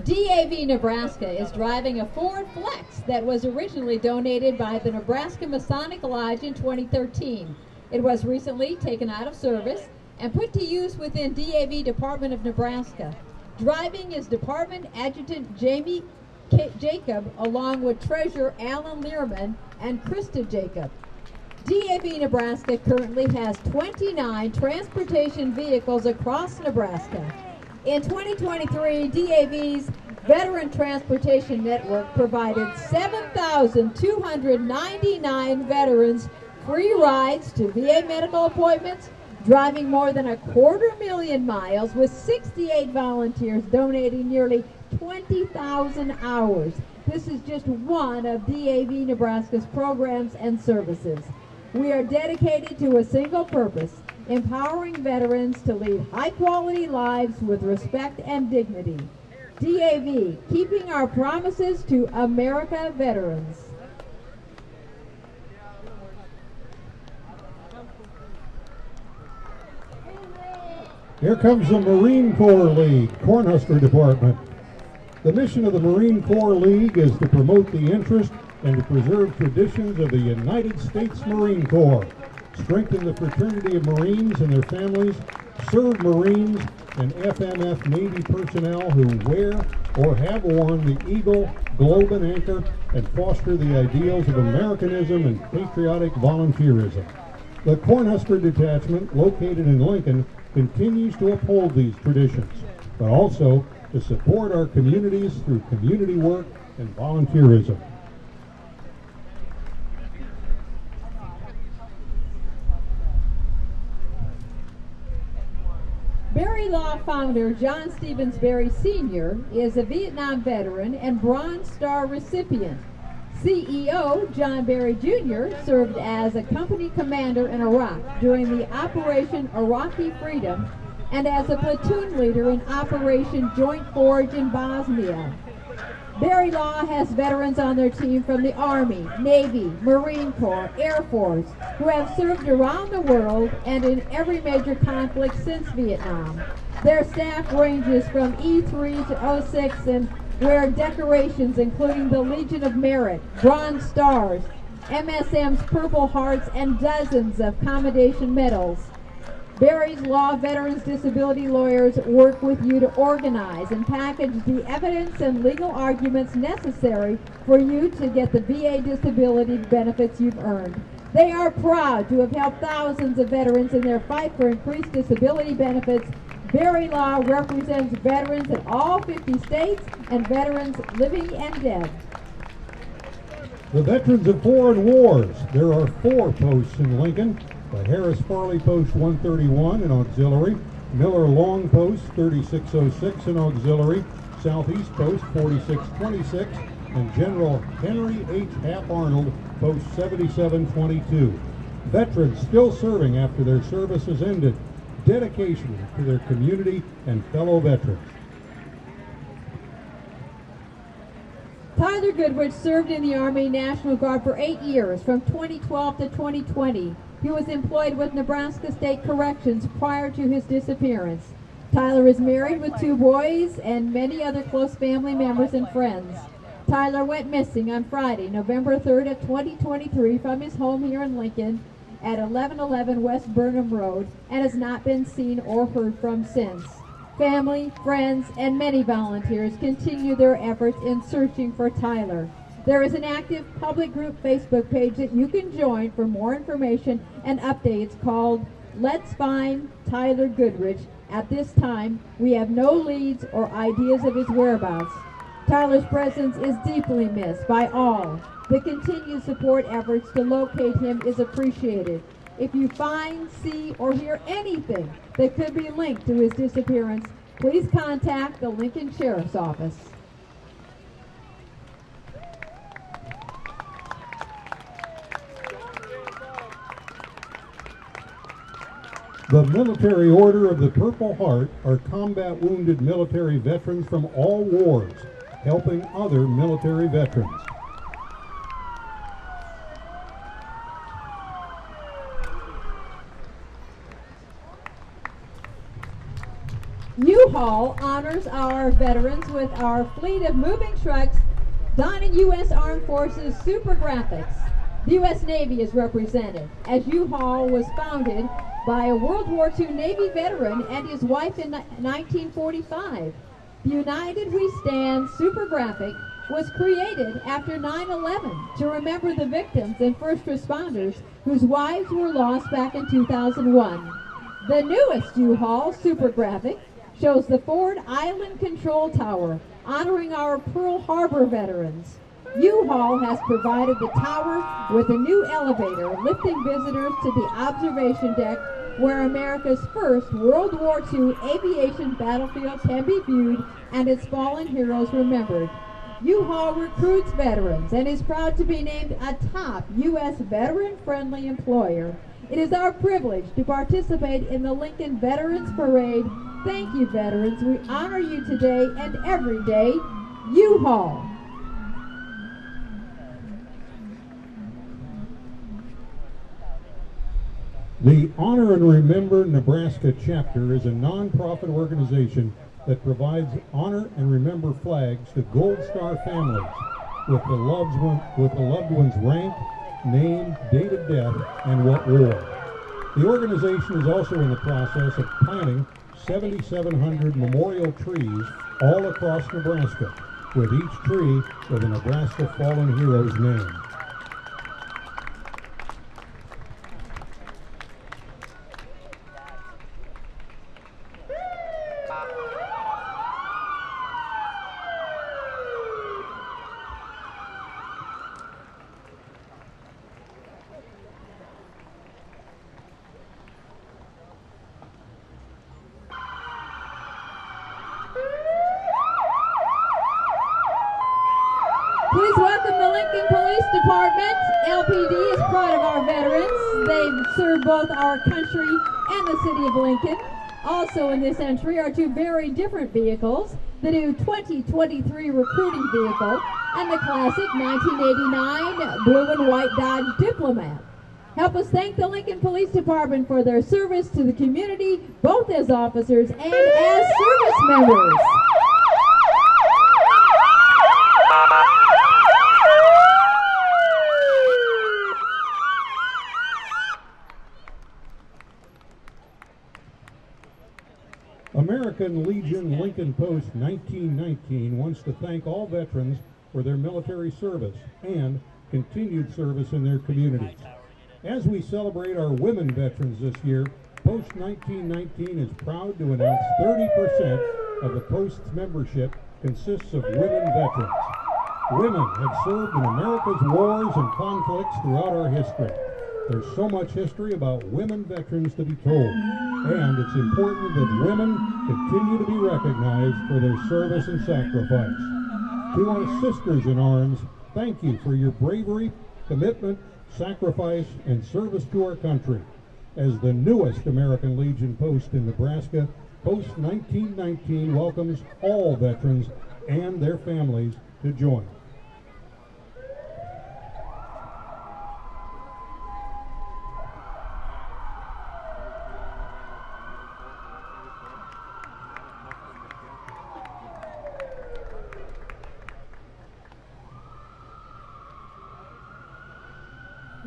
DAV Nebraska is driving a Ford Flex that was originally donated by the Nebraska Masonic Lodge in 2013. It was recently taken out of service and put to use within DAV Department of Nebraska. Driving is Department Adjutant Jamie Jacob along with Treasurer Alan Learman and Krista Jacob. DAV Nebraska currently has 29 transportation vehicles across Nebraska. In 2023, DAV's Veteran Transportation Network provided 7,299 veterans free rides to VA medical appointments, driving more than 250,000 miles, with 68 volunteers donating nearly 20,000 hours. This is just one of DAV Nebraska's programs and services. We are dedicated to a single purpose: empowering veterans to lead high-quality lives with respect and dignity. DAV, keeping our promises to America veterans. Here comes the Marine Corps League, Cornhusker Department. The mission of the Marine Corps League is to promote the interest and to preserve traditions of the United States Marine Corps, strengthen the fraternity of Marines and their families, serve Marines and FMF Navy personnel who wear or have worn the Eagle, Globe, and Anchor, and foster the ideals of Americanism and patriotic volunteerism. The Cornhusker Detachment, located in Lincoln, continues to uphold these traditions, but also to support our communities through community work and volunteerism. Berry Law founder John Stevens Berry Sr. is a Vietnam veteran and Bronze Star recipient. CEO John Berry Jr. served as a company commander in Iraq during the Operation Iraqi Freedom and as a platoon leader in Operation Joint Forge in Bosnia. Berry Law has veterans on their team from the Army, Navy, Marine Corps, Air Force, who have served around the world and in every major conflict since Vietnam. Their staff ranges from E3 to 06 and wear decorations including the Legion of Merit, Bronze Stars, MSM's Purple Hearts, and dozens of commendation medals. Berry's Law Veterans Disability Lawyers work with you to organize and package the evidence and legal arguments necessary for you to get the VA disability benefits you've earned. They are proud to have helped thousands of veterans in their fight for increased disability benefits. Berry Law represents veterans in all 50 states and veterans living and dead. The Veterans of Foreign Wars. There are 4 posts in Lincoln. The Harris Farley Post 131 in Auxiliary, Miller Long Post 3606 in Auxiliary, Southeast Post 4626, and General Henry H. Hap Arnold Post 7722. Veterans still serving after their service has ended. Dedication to their community and fellow veterans. Tyler Goodrich served in the Army National Guard for 8 years, from 2012 to 2020. He was employed with Nebraska State Corrections prior to his disappearance. Tyler is married with 2 boys and many other close family members and friends. Tyler went missing on Friday, November 3rd of 2023 from his home here in Lincoln at 1111 West Burnham Road and has not been seen or heard from since. Family, friends, and many volunteers continue their efforts in searching for Tyler. There is an active public group Facebook page that you can join for more information and updates called Let's Find Tyler Goodrich. At this time, we have no leads or ideas of his whereabouts. Tyler's presence is deeply missed by all. The continued support efforts to locate him is appreciated. If you find, see, or hear anything that could be linked to his disappearance, please contact the Lincoln Sheriff's Office. The Military Order of the Purple Heart are combat wounded military veterans from all wars, helping other military veterans. U-Haul honors our veterans with our fleet of moving trucks donning U.S. Armed Forces super graphics. The U.S. Navy is represented, as U-Haul was founded by a World War II Navy veteran and his wife in 1945. The United We Stand super graphic was created after 9/11 to remember the victims and first responders whose wives were lost back in 2001. The newest U-Haul super graphic shows the Ford Island Control Tower, honoring our Pearl Harbor veterans. U-Haul has provided the tower with a new elevator, lifting visitors to the observation deck where America's first World War II aviation battlefield can be viewed and its fallen heroes remembered. U-Haul recruits veterans and is proud to be named a top U.S. veteran-friendly employer. It is our privilege to participate in the Lincoln Veterans Parade. Thank you, veterans. We honor you today and every day. U-Haul. The Honor and Remember Nebraska chapter is a nonprofit organization that provides honor and remember flags to Gold Star families with the loved one's rank, name, date of death, and what war. The organization is also in the process of planting 7,700 memorial trees all across Nebraska, with each tree with a Nebraska fallen hero's name. Please welcome the Lincoln Police Department. LPD is proud of our veterans. They've served both our country and the city of Lincoln. Also in this entry are two very different vehicles, the new 2023 recruiting vehicle and the classic 1989 blue and white Dodge Diplomat. Help us thank the Lincoln Police Department for their service to the community, both as officers and as service members. American Legion Lincoln Post 1919 wants to thank all veterans for their military service and continued service in their communities. As we celebrate our women veterans this year, Post 1919 is proud to announce 30% of the Post's membership consists of women veterans. Women have served in America's wars and conflicts throughout our history. There's so much history about women veterans to be told, and it's important that women continue to be recognized for their service and sacrifice. To our sisters in arms, thank you for your bravery, commitment, sacrifice, and service to our country. As the newest American Legion post in Nebraska, Post 1919 welcomes all veterans and their families to join.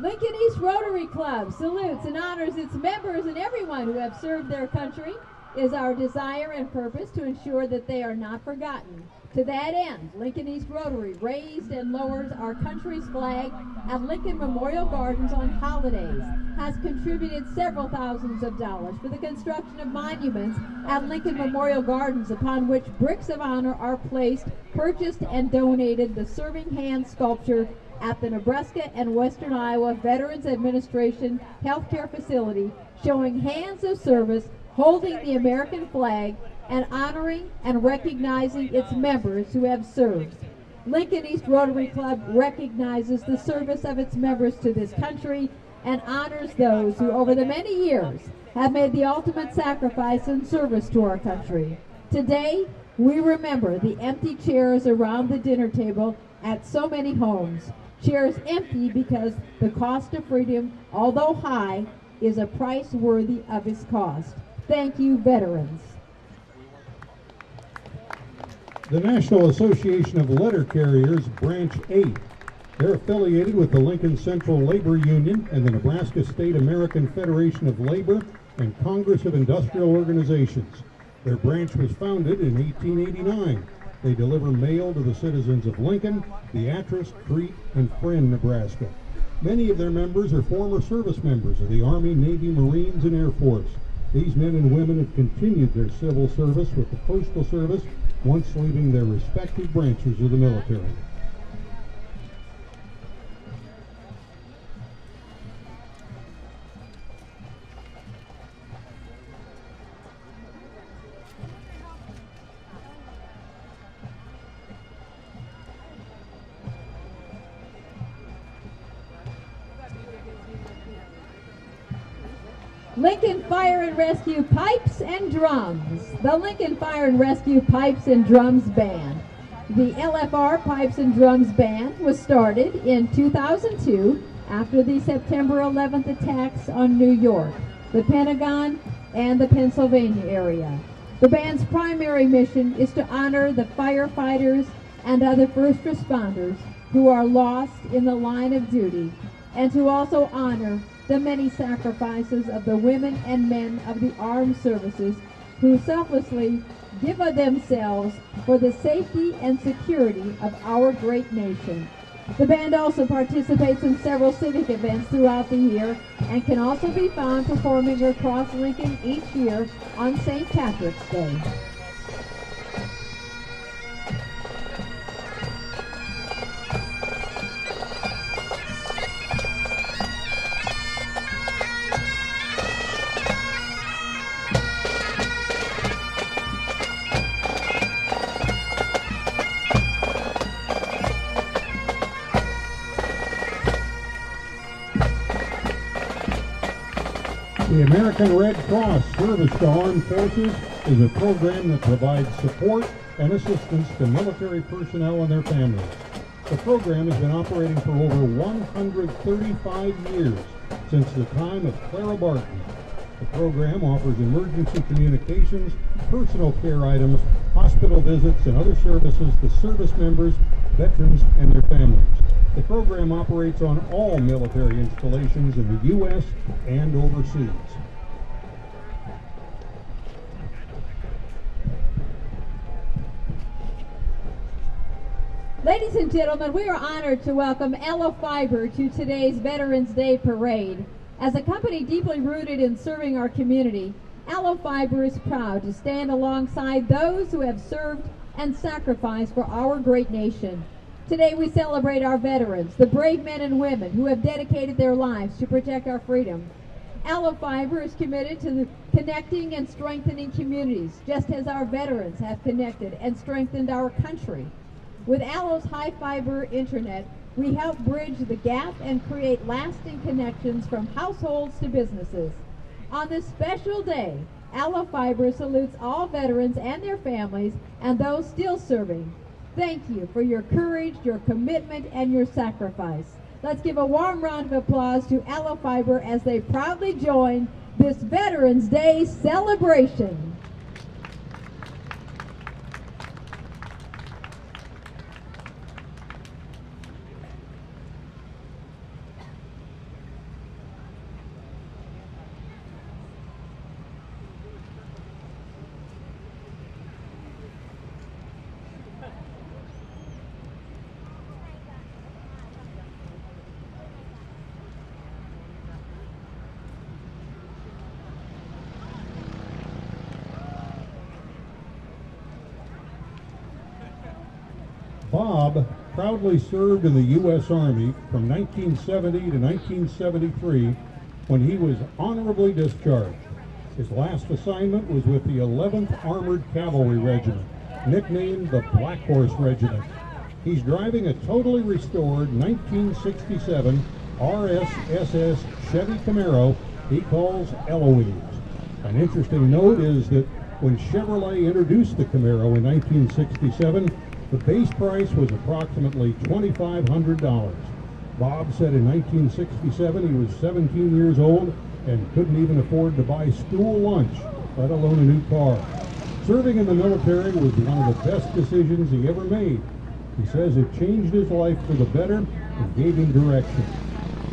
Lincoln East Rotary Club salutes and honors its members and everyone who have served their country. It is our desire and purpose to ensure that they are not forgotten. To that end, Lincoln East Rotary raised and lowers our country's flag at Lincoln Memorial Gardens on holidays, has contributed several thousands of dollars for the construction of monuments at Lincoln Memorial Gardens upon which bricks of honor are placed, purchased, and donated the Serving Hand sculpture at the Nebraska and Western Iowa Veterans Administration Healthcare Facility, showing hands of service, holding the American flag, and honoring and recognizing its members who have served. Lincoln East Rotary Club recognizes the service of its members to this country and honors those who over the many years have made the ultimate sacrifice in service to our country. Today, we remember the empty chairs around the dinner table at so many homes. Chairs empty because the cost of freedom, although high, is a price worthy of its cost. Thank you, veterans. The National Association of Letter Carriers, Branch 8. They're affiliated with the Lincoln Central Labor Union and the Nebraska State American Federation of Labor and Congress of Industrial Organizations. Their branch was founded in 1889. They deliver mail to the citizens of Lincoln, Beatrice, Crete, and Friend, Nebraska. Many of their members are former service members of the Army, Navy, Marines, and Air Force. These men and women have continued their civil service with the Postal Service, once leaving their respective branches of the military. Lincoln Fire and Rescue Pipes and Drums. The Lincoln Fire and Rescue Pipes and Drums Band. The LFR Pipes and Drums Band was started in 2002 after the September 11th attacks on New York, the Pentagon, and the Pennsylvania area. The band's primary mission is to honor the firefighters and other first responders who are lost in the line of duty, and to also honor the many sacrifices of the women and men of the armed services who selflessly give of themselves for the safety and security of our great nation. The band also participates in several civic events throughout the year and can also be found performing across Lincoln each year on St. Patrick's Day. The American Red Cross Service to Armed Forces is a program that provides support and assistance to military personnel and their families. The program has been operating for over 135 years, since the time of Clara Barton. The program offers emergency communications, personal care items, hospital visits, and other services to service members, veterans, and their families. The program operates on all military installations in the U.S. and overseas. Ladies and gentlemen, we are honored to welcome Ella Fiber to today's Veterans Day Parade. As a company deeply rooted in serving our community, Ella Fiber is proud to stand alongside those who have served and sacrificed for our great nation. Today we celebrate our veterans, the brave men and women who have dedicated their lives to protect our freedom. Aloe Fiber is committed to connecting and strengthening communities, just as our veterans have connected and strengthened our country. With Aloe's high fiber internet, we help bridge the gap and create lasting connections from households to businesses. On this special day, Aloe Fiber salutes all veterans and their families and those still serving. Thank you for your courage, your commitment, and your sacrifice. Let's give a warm round of applause to Aloe Fiber as they proudly join this Veterans Day celebration. Bob proudly served in the U.S. Army from 1970 to 1973 when he was honorably discharged. His last assignment was with the 11th Armored Cavalry Regiment, nicknamed the Black Horse Regiment. He's driving a totally restored 1967 RSSS Chevy Camaro he calls Eloise. An interesting note is that when Chevrolet introduced the Camaro in 1967, the base price was approximately $2,500. Bob said in 1967 he was 17 years old and couldn't even afford to buy school lunch, let alone a new car. Serving in the military was one of the best decisions he ever made. He says it changed his life for the better and gave him direction.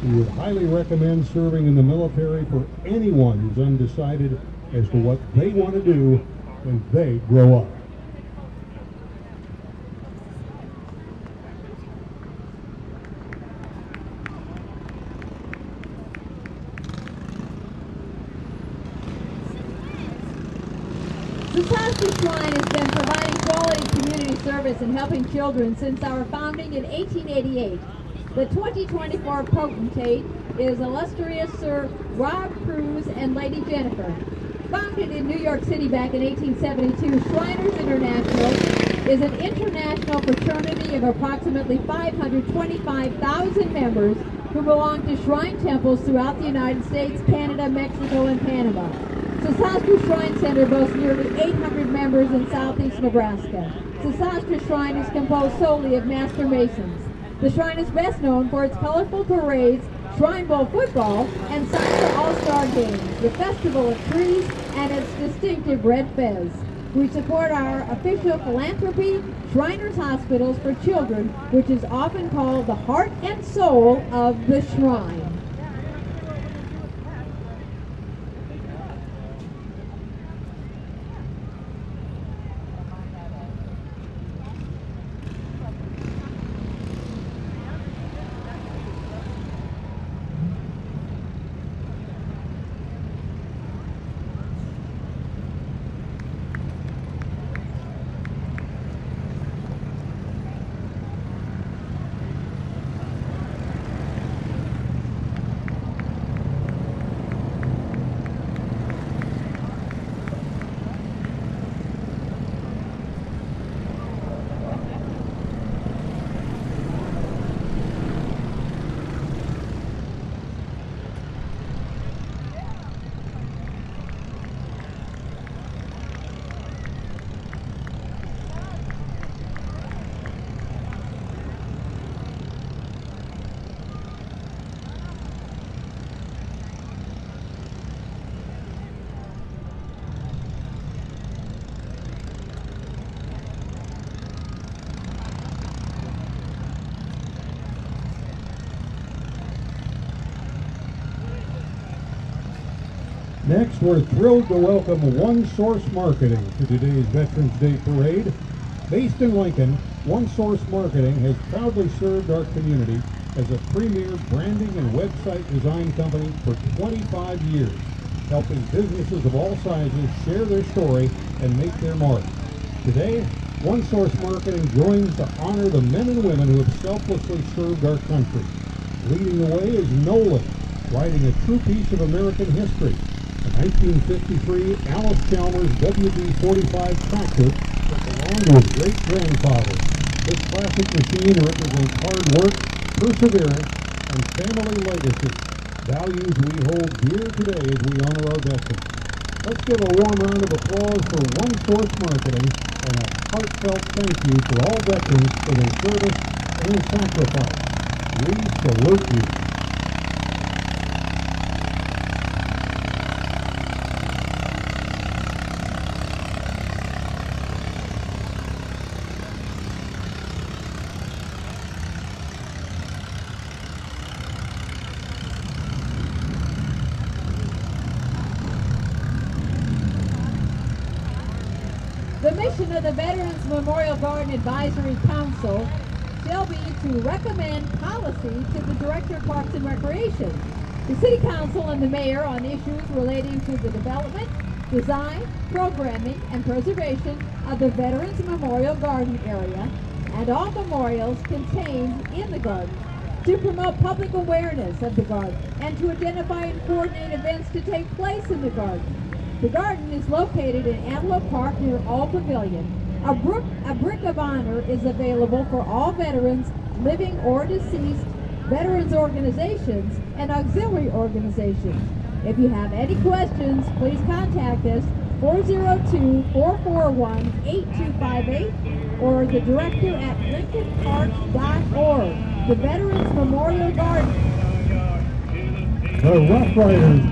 He would highly recommend serving in the military for anyone who's undecided as to what they want to do when they grow up. Sosasuke Shrine has been providing quality community service and helping children since our founding in 1888. The 2024 potentate is illustrious Sir Rob Cruz and Lady Jennifer. Founded in New York City back in 1872, Shriners International is an international fraternity of approximately 525,000 members who belong to shrine temples throughout the United States, Canada, Mexico, and Panama. Sosasuke Shrine Center boasts nearly 800 members in southeast Nebraska. Sosasuke Shrine is composed solely of master masons. The shrine is best known for its colorful parades, Shrine Bowl football, and soccer all-star games, the Festival of Trees, and its distinctive red fez. We support our official philanthropy, Shriners Hospitals for Children, which is often called the heart and soul of the Shrine. Next, we're thrilled to welcome One Source Marketing to today's Veterans Day Parade. Based in Lincoln, One Source Marketing has proudly served our community as a premier branding and website design company for 25 years, helping businesses of all sizes share their story and make their mark. Today, One Source Marketing joins to honor the men and women who have selflessly served our country. Leading the way is Nolan, writing a true piece of American history. A 1953 Alice Chalmers WD-45 tractor that belonged to his great-grandfather. This classic machine represents hard work, perseverance, and family legacy, values we hold dear today as we honor our veterans. Let's give a warm round of applause for One Source Marketing and a heartfelt thank you to all veterans for their service and sacrifice. We salute you. The mission of the Veterans Memorial Garden Advisory Council shall be to recommend policy to the Director of Parks and Recreation, the City Council, and the Mayor on issues relating to the development, design, programming, and preservation of the Veterans Memorial Garden area and all memorials contained in the garden, to promote public awareness of the garden, and to identify and coordinate events to take place in the garden. The garden is located in Antelope Park near All Pavilion. A brick of honor is available for all veterans, living or deceased, veterans organizations, and auxiliary organizations. If you have any questions, please contact us 402-441-8258 or the director at lincolnparks.org. The Veterans Memorial Garden. The Rough Riders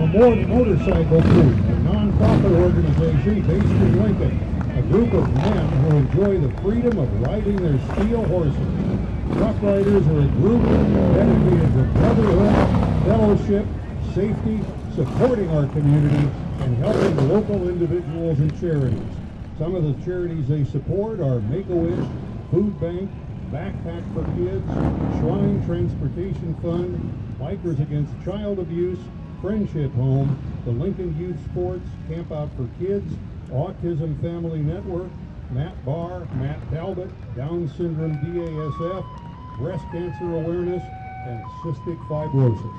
Motorcycle Group, a non-profit organization based in Lincoln, a group of men who enjoy the freedom of riding their steel horses. Rough Riders are a group dedicated to brotherhood, fellowship, safety, supporting our community, and helping local individuals and charities. Some of the charities they support are Make-A-Wish, Food Bank, Backpack for Kids, Shrine Transportation Fund, Bikers Against Child Abuse, Friendship Home, the Lincoln Youth Sports, Camp Out for Kids, Autism Family Network, Matt Barr, Matt Talbot, Down Syndrome DASF, Breast Cancer Awareness, and Cystic Fibrosis.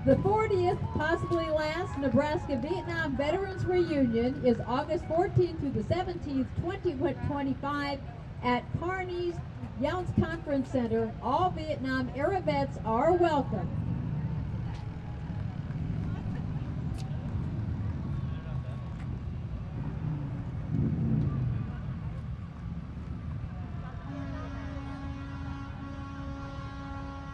The 40th, possibly last, Nebraska-Vietnam Veterans Reunion is August 14th through the 17th, 2025 at Kearney's Yount Conference Center. All Vietnam-era vets are welcome.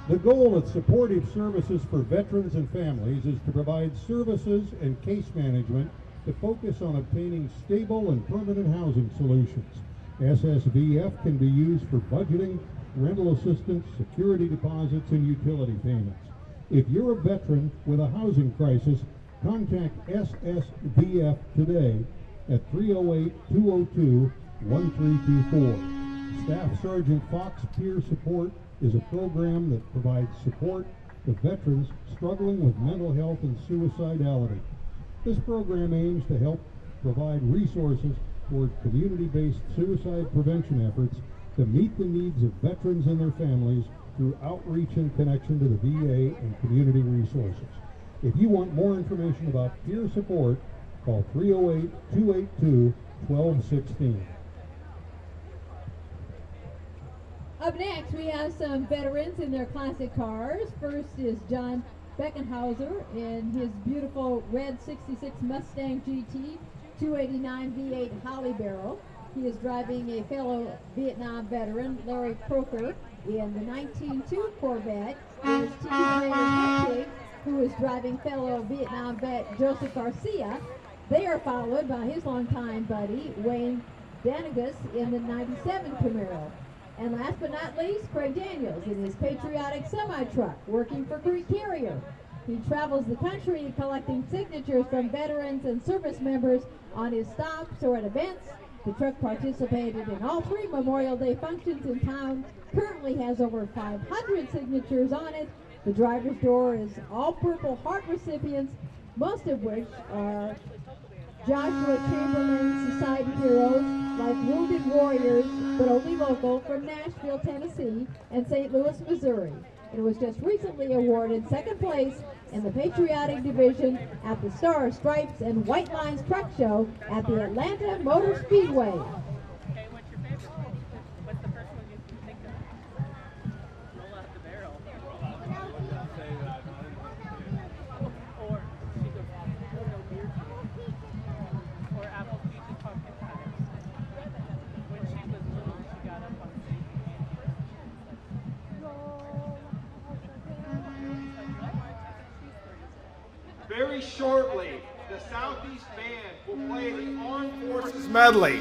The goal of Supportive Services for Veterans and Families is to provide services and case management to focus on obtaining stable and permanent housing solutions. SSVF can be used for budgeting, rental assistance, security deposits, and utility payments. If you're a veteran with a housing crisis, contact SSVF today at 308-202-1324. Staff Sergeant Fox Peer Support is a program that provides support to veterans struggling with mental health and suicidality. This program aims to help provide resources toward community-based suicide prevention efforts to meet the needs of veterans and their families through outreach and connection to the VA and community resources. If you want more information about peer support, call 308-282-1216. Up next, we have some veterans in their classic cars. First is John Beckenhauser in his beautiful red 66 Mustang GT 289 V8 Holly Barrel. He is driving a fellow Vietnam veteran, Larry Croker, in the 1902 Corvette. There's T. Rainer Hutchig, who is driving fellow Vietnam vet Joseph Garcia. They are followed by his longtime buddy, Wayne Danigas, in the 97 Camaro. And last but not least, Craig Daniels in his patriotic semi-truck, working for Greek Carrier. He travels the country collecting signatures from veterans and service members on his stops or at events. The truck participated in all 3 Memorial Day functions in town, currently has over 500 signatures on it. The driver's door is all Purple Heart recipients, most of which are Joshua Chamberlain Society heroes like Wounded Warriors, but only local, from Nashville, Tennessee, and St. Louis, Missouri. It was just recently awarded 2nd place in the Patriotic Division at the Star, Stripes, and White Lines Truck Show at the Atlanta Motor Speedway. Okay, what's your favorite one? What's the first one you think of? Roll out the barrel. Or she goes, oh no, beer tea. Or apple peach and pumpkin pie. When she was little, she got up on stage and Very shortly, the Southeast Band will play the Armed Forces Medley.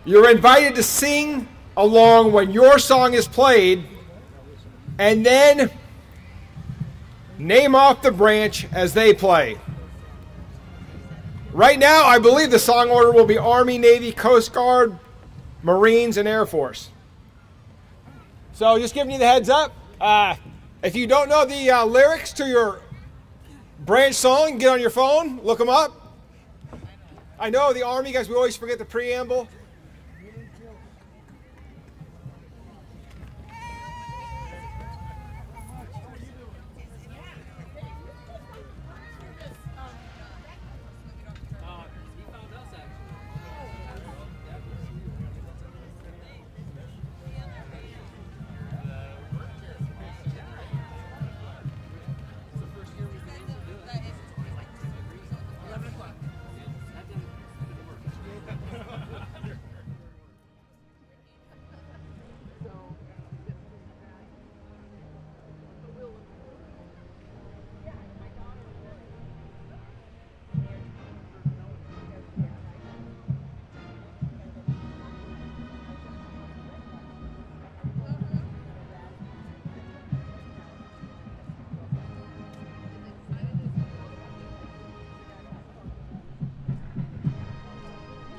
You're invited to sing along when your song is played, and then name off the branch as they play. Right now, I believe the song order will be Army, Navy, Coast Guard, Marines, and Air Force. So just giving you the heads up. If you don't know the lyrics to your branch song, get on your phone, look them up. I know the Army guys, we always forget the preamble.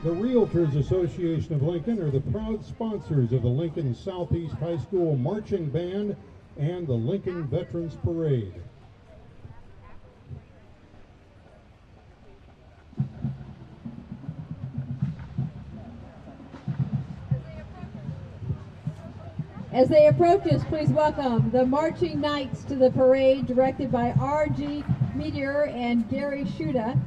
The Realtors Association of Lincoln are the proud sponsors of the Lincoln Southeast High School Marching Band and the Lincoln Veterans Parade. As they approach us, please welcome the Marching Knights to the parade, directed by R.G. Meteor and Gary Shuda.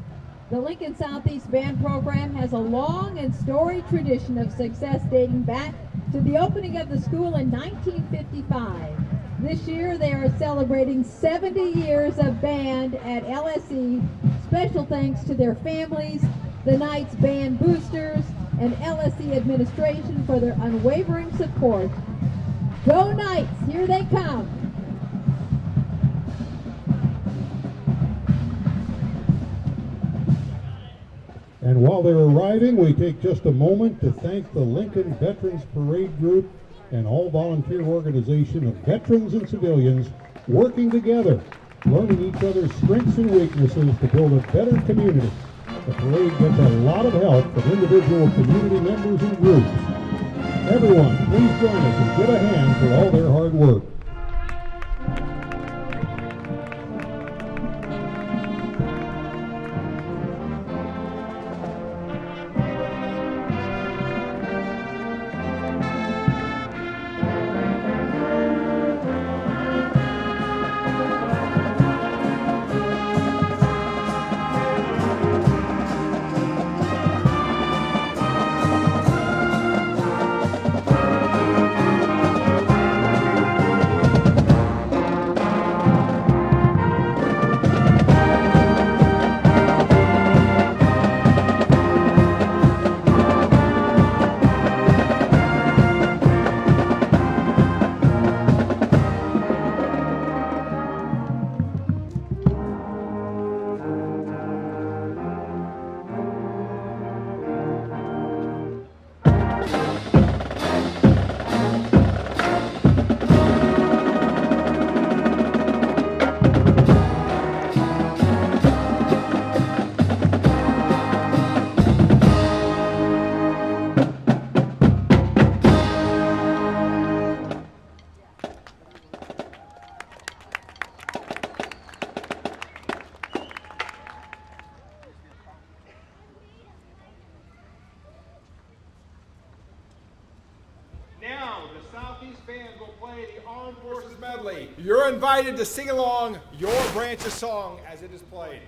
The Lincoln Southeast Band program has a long and storied tradition of success dating back to the opening of the school in 1955. This year they are celebrating 70 years of band at LSE. Special thanks to their families, the Knights Band boosters, and LSE administration for their unwavering support. Go Knights, here they come. And while they're arriving, we take just a moment to thank the Lincoln Veterans Parade Group and all volunteer organization of veterans and civilians working together, learning each other's strengths and weaknesses to build a better community. The parade gets a lot of help from individual community members and groups. Everyone, please join us and give a hand for all their hard work. Band will play the Armed Forces Medley. You're invited to sing along your branch's song as it is played.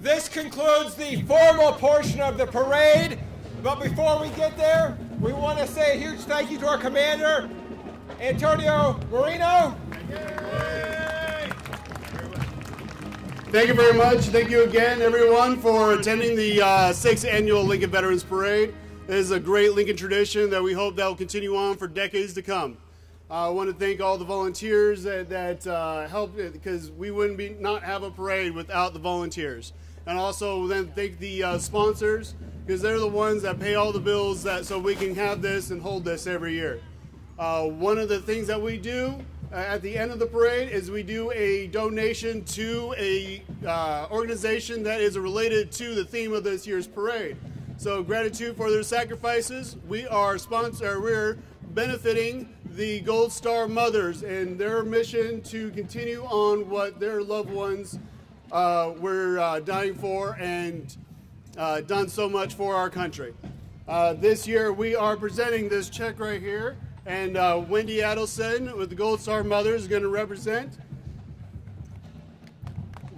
This concludes the formal portion of the parade. But before we get there, we want to say a huge thank you to our commander, Antonio Marino. Thank you very much. Thank you again, everyone, for attending the 6th Annual Lincoln Veterans Parade. It is a great Lincoln tradition that we hope that will continue on for decades to come. I want to thank all the volunteers that helped, because we wouldn't not have a parade without the volunteers. And also then thank the sponsors, because they're the ones that pay all the bills so we can have this and hold this every year. One of the things that we do at the end of the parade is we do a donation to a organization that is related to the theme of this year's parade. So gratitude for their sacrifices. We're benefiting the Gold Star mothers and their mission to continue on what their loved ones were dying for and done so much for our country. This year we are presenting this check right here. And Wendy Adelson with the Gold Star Mothers is going to represent.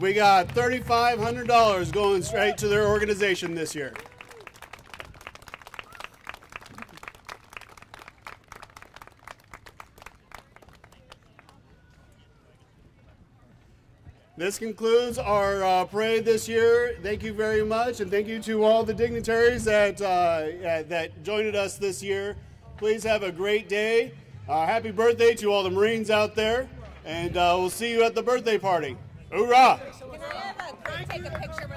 We got $3,500 going straight to their organization this year. This concludes our parade this year. Thank you very much, and thank you to all the dignitaries that joined us this year. Please have a great day. Happy birthday to all the Marines out there, and we'll see you at the birthday party. Hoorah! Can I take a picture